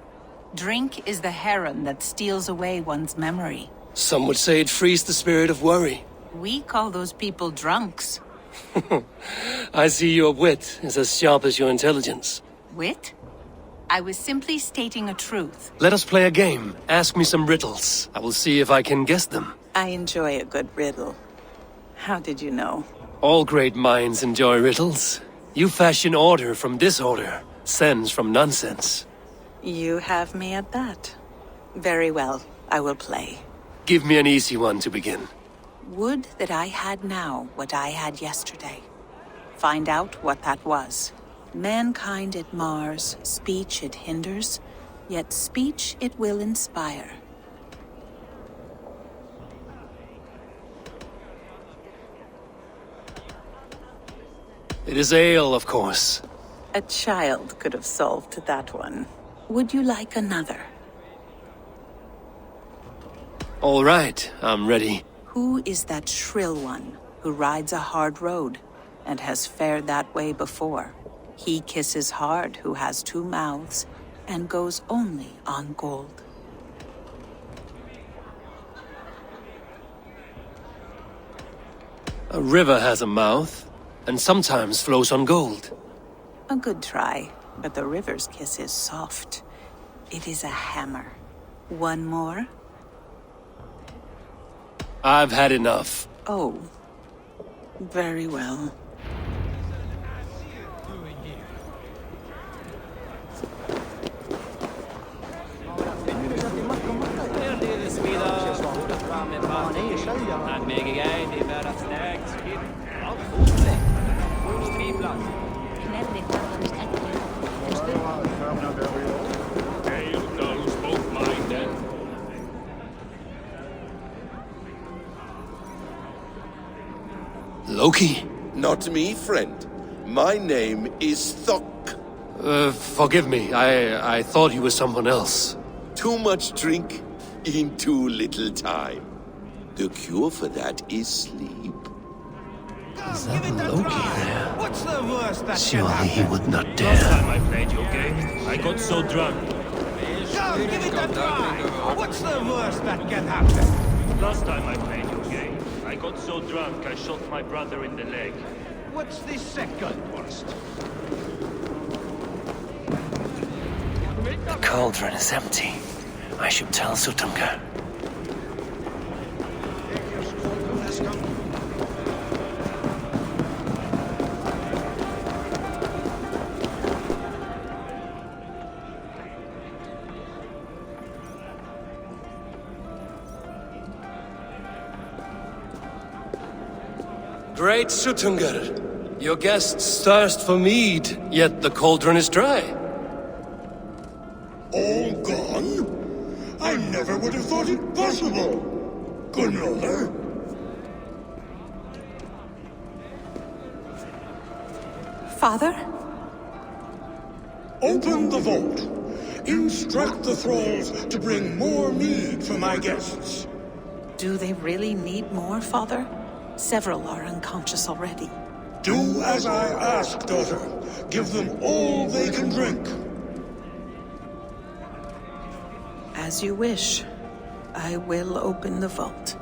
Drink is the heron that steals away one's memory. Some would say it frees the spirit of worry. We call those people drunks. I see your wit is as sharp as your intelligence. Wit? I was simply stating a truth. Let us play a game. Ask me some riddles. I will see if I can guess them. I enjoy a good riddle. How did you know? All great minds enjoy riddles. You fashion order from disorder, sense from nonsense. You have me at that. Very well, I will play. Give me an easy one to begin. Would that I had now what I had yesterday. Find out what that was. Mankind it mars, speech it hinders, yet speech it will inspire. It is ale, of course. A child could have solved that one. Would you like another? All right, I'm ready. Who is that shrill one who rides a hard road and has fared that way before? He kisses hard who has 2 mouths and goes only on gold. A river has a mouth, and sometimes flows on gold. A good try, but the river's kiss is soft. It is a hammer. One more? I've had enough. Oh. Very well. Loki? Not me, friend. My name is Suttungr. Forgive me. I thought you were someone else. Too much drink in too little time. The cure for that is sleep. Is that Loki there? What's the worst that Surely he would not Last dare. time I played your game, I got so drunk. Go, give it a try! What's the worst that can happen? Last time I played your game, I got so drunk I shot my brother in the leg. What's the second worst? The cauldron is empty. I should tell Suttungr. Great Suttungr, your guests thirst for mead, yet the cauldron is dry. All gone? I never would have thought it possible. Gunloder? Father? Open the vault. Instruct the thralls to bring more mead for my guests. Do they really need more, Father? Several are unconscious already. Do as I ask, daughter. Give them all they can drink. As you wish. I will open the vault.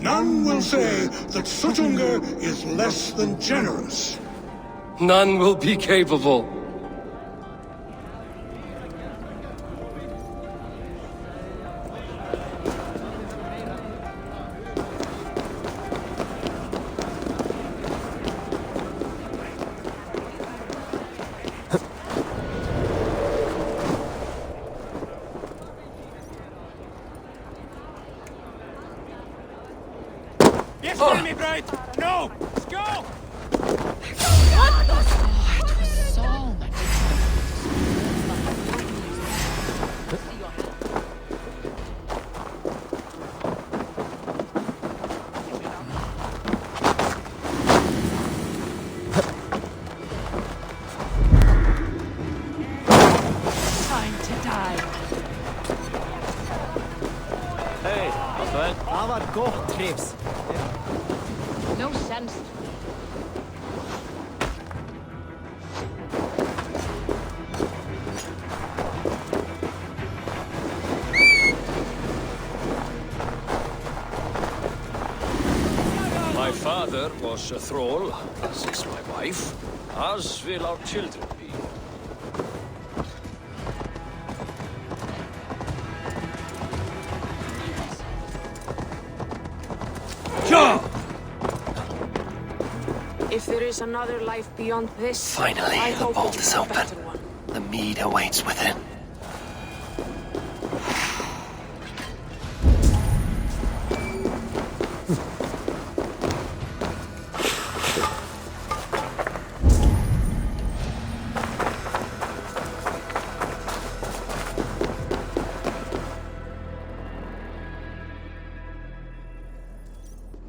None will say that Suttungr is less than generous. None will be capable. Yes, enemy, Bright! No! Let's go! What the? Oh, it was so much. Time to die. Hej, allt väl? Det var gott, trivs. No sense. My father was a thrall, as is my wife, as will our children be. is another life beyond this, Finally, I the hope vault it is a open. better one. The mead awaits within.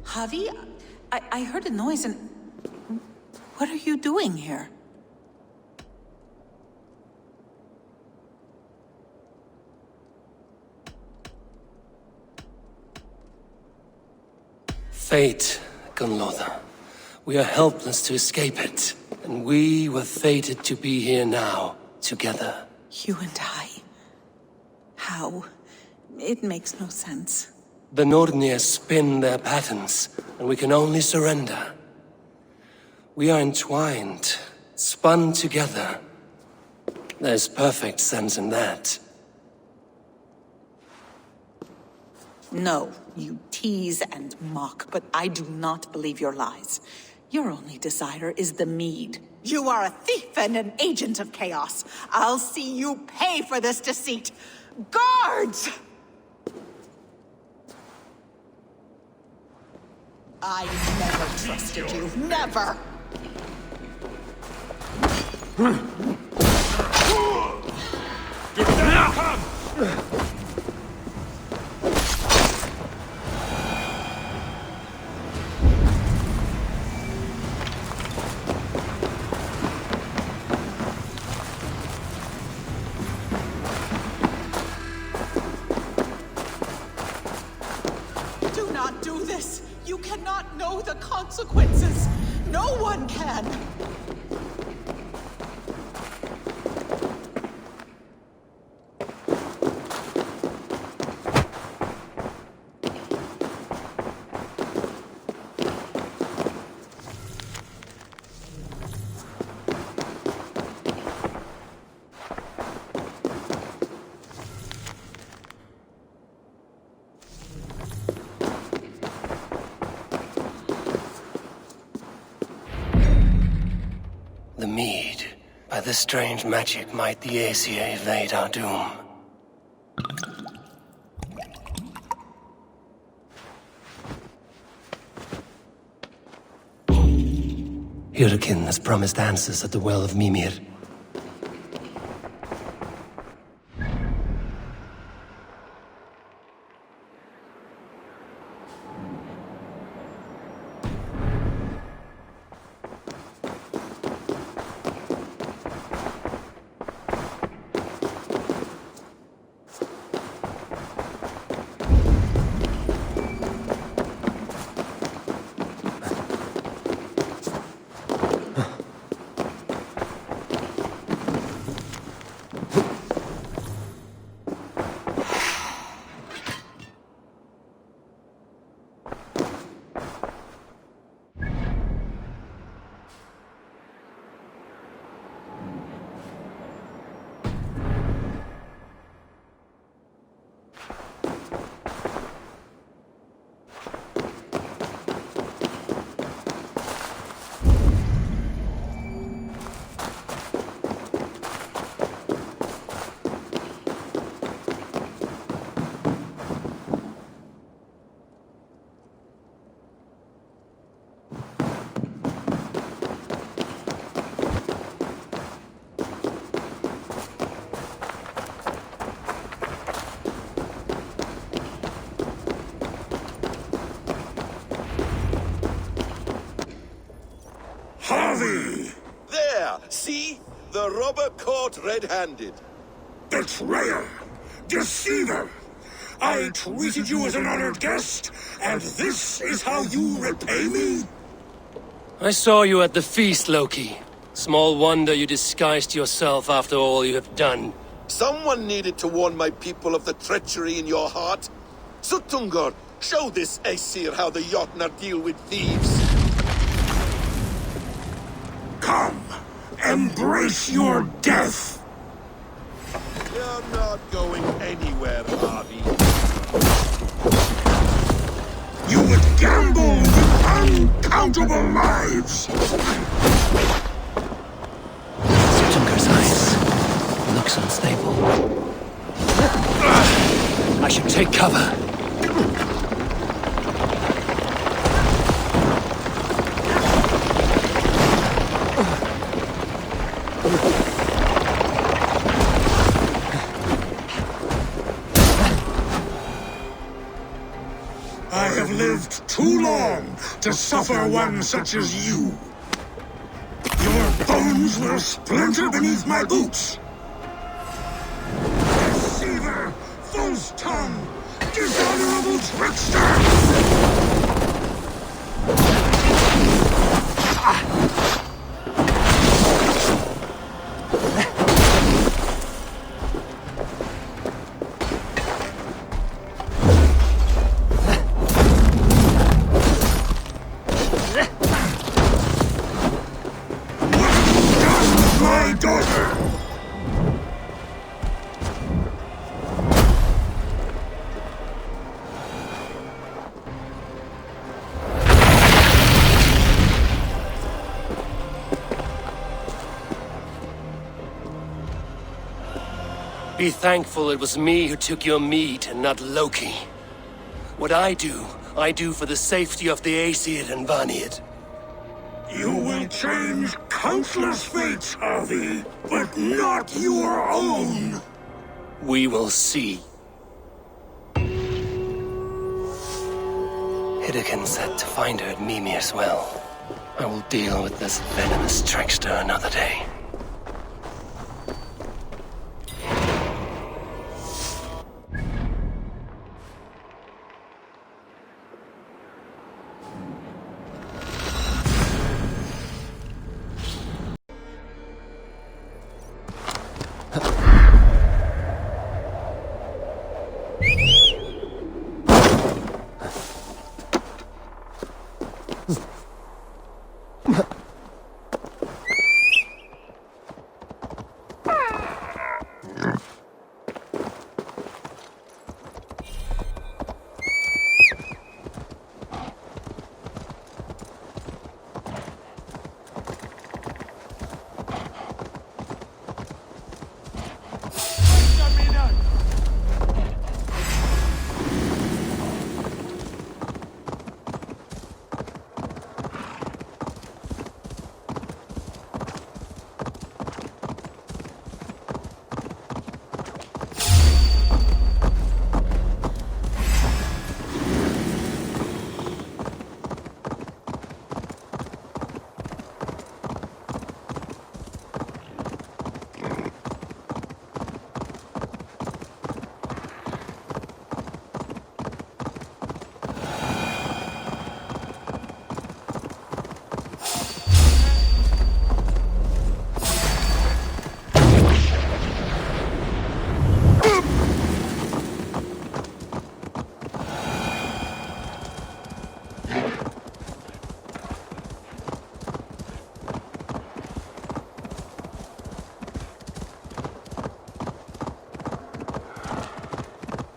Javi, I heard a noise and... What are you doing here? Fate, Gunlother. We are helpless to escape it. And we were fated to be here now, together. You and I? How? It makes no sense. The Nordnir spin their patterns, and we can only surrender. We are entwined, spun together. There's perfect sense in that. No, you tease and mock, but I do not believe your lies. Your only desire is the mead. You are a thief and an agent of chaos. I'll see you pay for this deceit. Guards! I never trusted you. Never! Do not do this! You cannot know the consequences! No one can! The mead. By this strange magic might the Aesir evade our doom. Hyrkin has promised answers at the Well of Mimir. Harvey! There! See? The robber caught red-handed. Betrayer! Deceiver! I treated you as an honored guest, and this is how you repay me? I saw you at the feast, Loki. Small wonder you disguised yourself after all you have done. Someone needed to warn my people of the treachery in your heart. Suttungr, show this Aesir how the Jotnar deal with thieves. Come, embrace your death! You're not going anywhere, Harvey. You would gamble with uncountable lives! Suttungr's eyes. Looks unstable. I should take cover. I have lived too long to suffer one such as you. Your bones will splinter beneath my boots. Deceiver, false tongue, dishonorable trickster! Be thankful it was me who took your meat and not Loki. What I do for the safety of the Aesir and Vanir. You will change countless fates, Harvey, but not your own. We will see. Hidekin said to find her at Mimir's well. I will deal with this venomous trickster another day.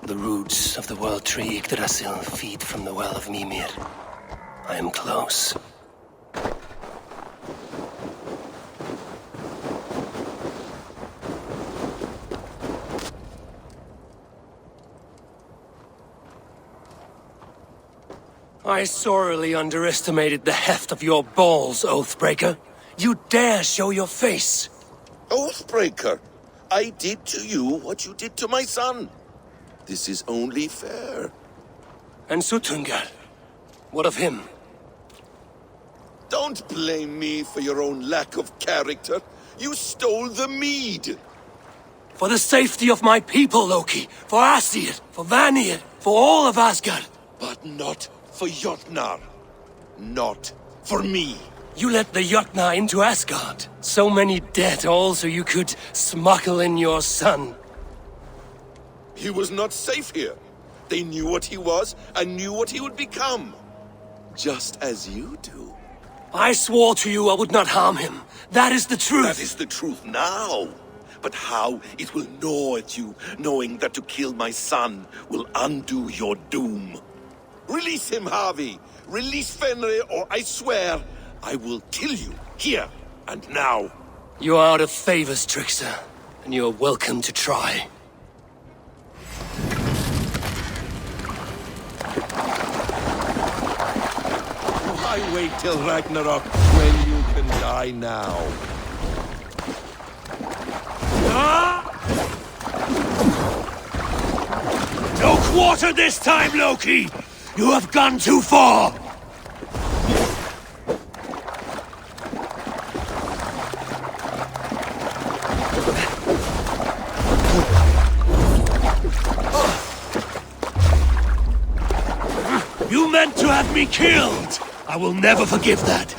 The roots of the world tree Yggdrasil feed from the well of Mimir. I am close. I sorely underestimated the heft of your balls, Oathbreaker. You dare show your face! Oathbreaker, I did to you what you did to my son. This is only fair. And Suttungr? What of him? Don't blame me for your own lack of character. You stole the mead. For the safety of my people, Loki. For Aesir, for Vanir, for all of Asgard. But not for Jotnar. Not for me. You let the Jotnar into Asgard. So many dead, all so you could smuggle in your son. He was not safe here. They knew what he was and knew what he would become. Just as you do. I swore to you I would not harm him. That is the truth. That is the truth now. But how it will gnaw at you, knowing that to kill my son will undo your doom. Release him, Harvey! Release Fenrir, or I swear, I will kill you, here and now! You are out of favors, trickster, and you are welcome to try. Why wait till Ragnarok when you can die now? No quarter this time, Loki! You have gone too far! You meant to have me killed! I will never forgive that!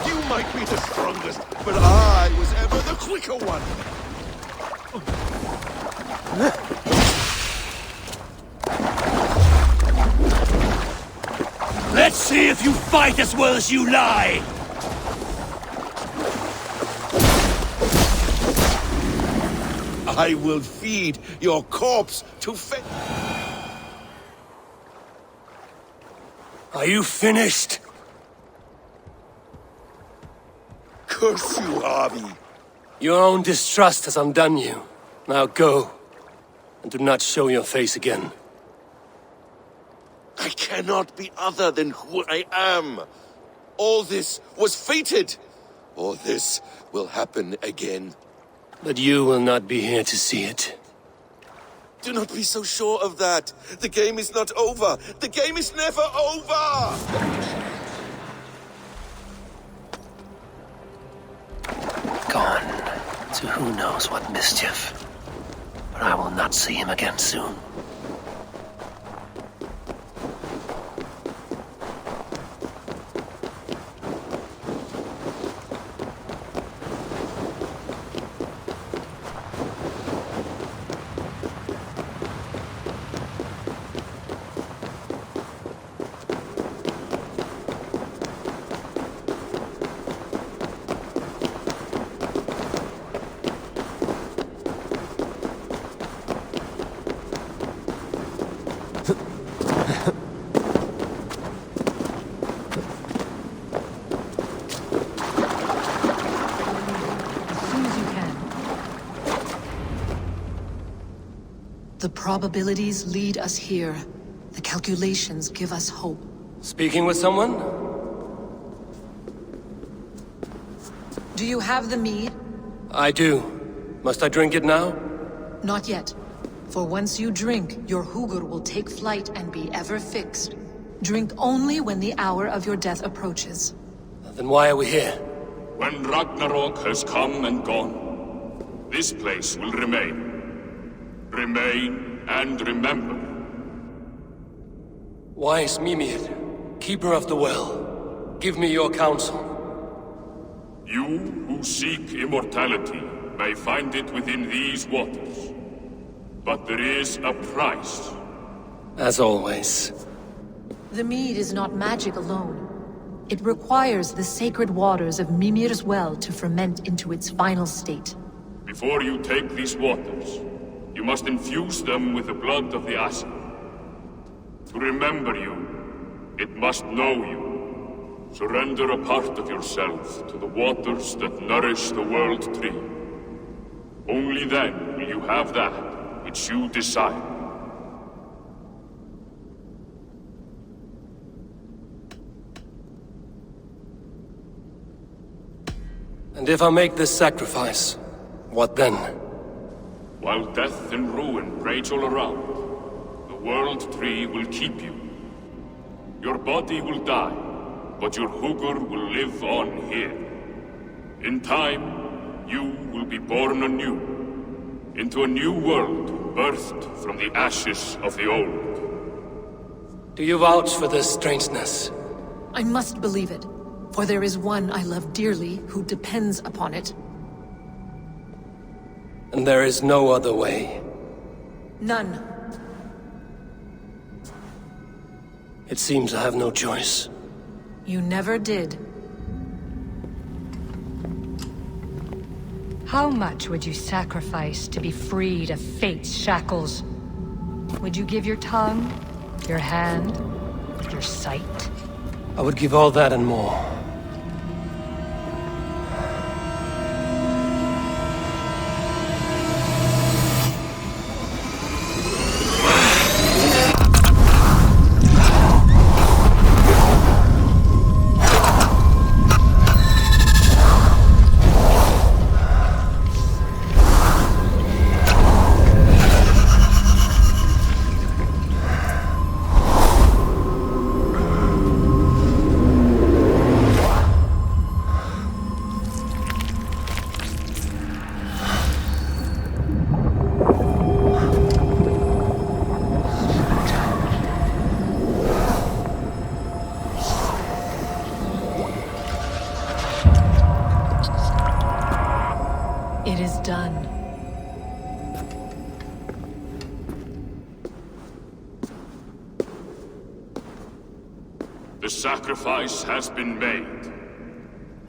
You might be the strongest, but I was ever the quicker one! Let's see if you fight as well as you lie! I will feed your corpse to Are you finished? Curse you, Harvey! Your own distrust has undone you. Now go, and do not show your face again. I cannot be other than who I am. All this was fated. All this will happen again. But you will not be here to see it. Do not be so sure of that. The game is not over. The game is never over! Gone to who knows what mischief. But I will not see him again soon. The probabilities lead us here. The calculations give us hope. Speaking with someone? Do you have the mead? I do. Must I drink it now? Not yet. For once you drink, your Hugur will take flight and be ever fixed. Drink only when the hour of your death approaches. Then why are we here? When Ragnarok has come and gone, this place will remain. Remain and remember. Wise Mimir, keeper of the well, give me your counsel. You who seek immortality may find it within these waters. But there is a price. As always. The mead is not magic alone. It requires the sacred waters of Mimir's well to ferment into its final state. Before you take these waters, you must infuse them with the blood of the Asir. To remember you, it must know you. Surrender a part of yourself to the waters that nourish the World Tree. Only then will you have that which you desire. And if I make this sacrifice, what then? While death and ruin rage all around, the World Tree will keep you. Your body will die, but your Hugur will live on here. In time, you will be born anew, into a new world birthed from the ashes of the old. Do you vouch for this strangeness? I must believe it, for there is one I love dearly who depends upon it. And there is no other way? None. It seems I have no choice. You never did. How much would you sacrifice to be freed of fate's shackles? Would you give your tongue, your hand, your sight? I would give all that and more. It is done. The sacrifice has been made.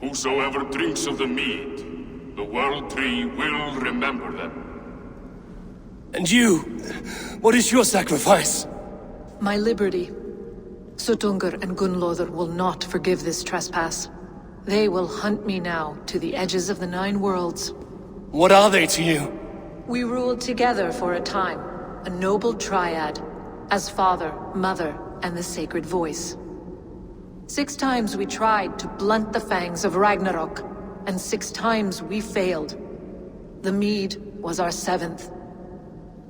Whosoever drinks of the mead, the World Tree will remember them. And you? What is your sacrifice? My liberty. Suttungr and Gunnlóðr will not forgive this trespass. They will hunt me now to the edges of the 9 worlds. What are they to you? We ruled together for a time, a noble triad, as father, mother, and the sacred voice. 6 times we tried to blunt the fangs of Ragnarok, and 6 times we failed. The mead was our 7th.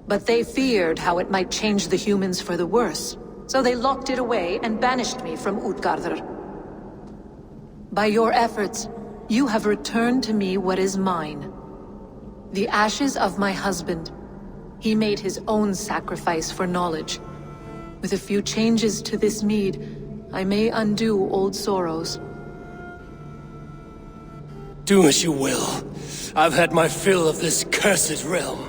But they feared how it might change the humans for the worse, so they locked it away and banished me from Utgardr. By your efforts, you have returned to me what is mine. The ashes of my husband. He made his own sacrifice for knowledge. With a few changes to this mead, I may undo old sorrows. Do as you will. I've had my fill of this cursed realm.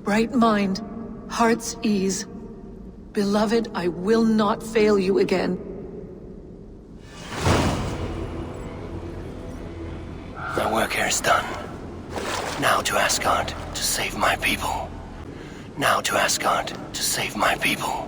Bright mind, heart's ease. Beloved, I will not fail you again. My work here is done. Now to Asgard to save my people. Now to Asgard to save my people.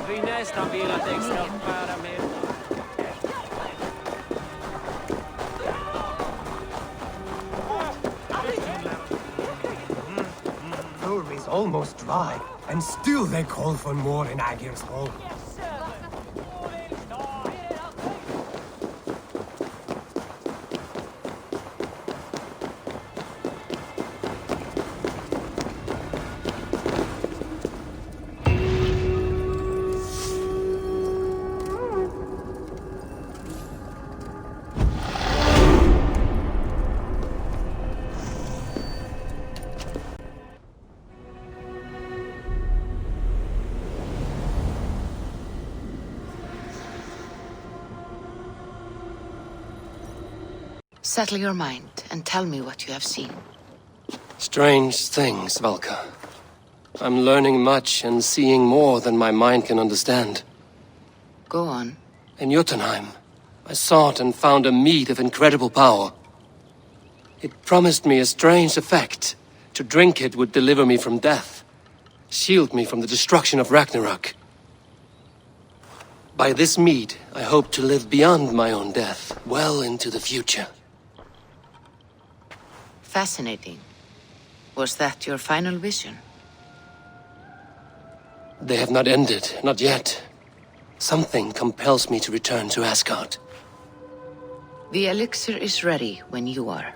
vi nästan velat extra bära med. Thor is almost dry, and still they call for more in Agir's home. Settle your mind and tell me what you have seen. Strange things, Valka. I'm learning much and seeing more than my mind can understand. Go on. In Jotunheim, I sought and found a mead of incredible power. It promised me a strange effect. To drink it would deliver me from death, shield me from the destruction of Ragnarok. By this mead, I hope to live beyond my own death, well into the future. Fascinating. Was that your final vision? They have not ended, not yet. Something compels me to return to Asgard. The elixir is ready when you are.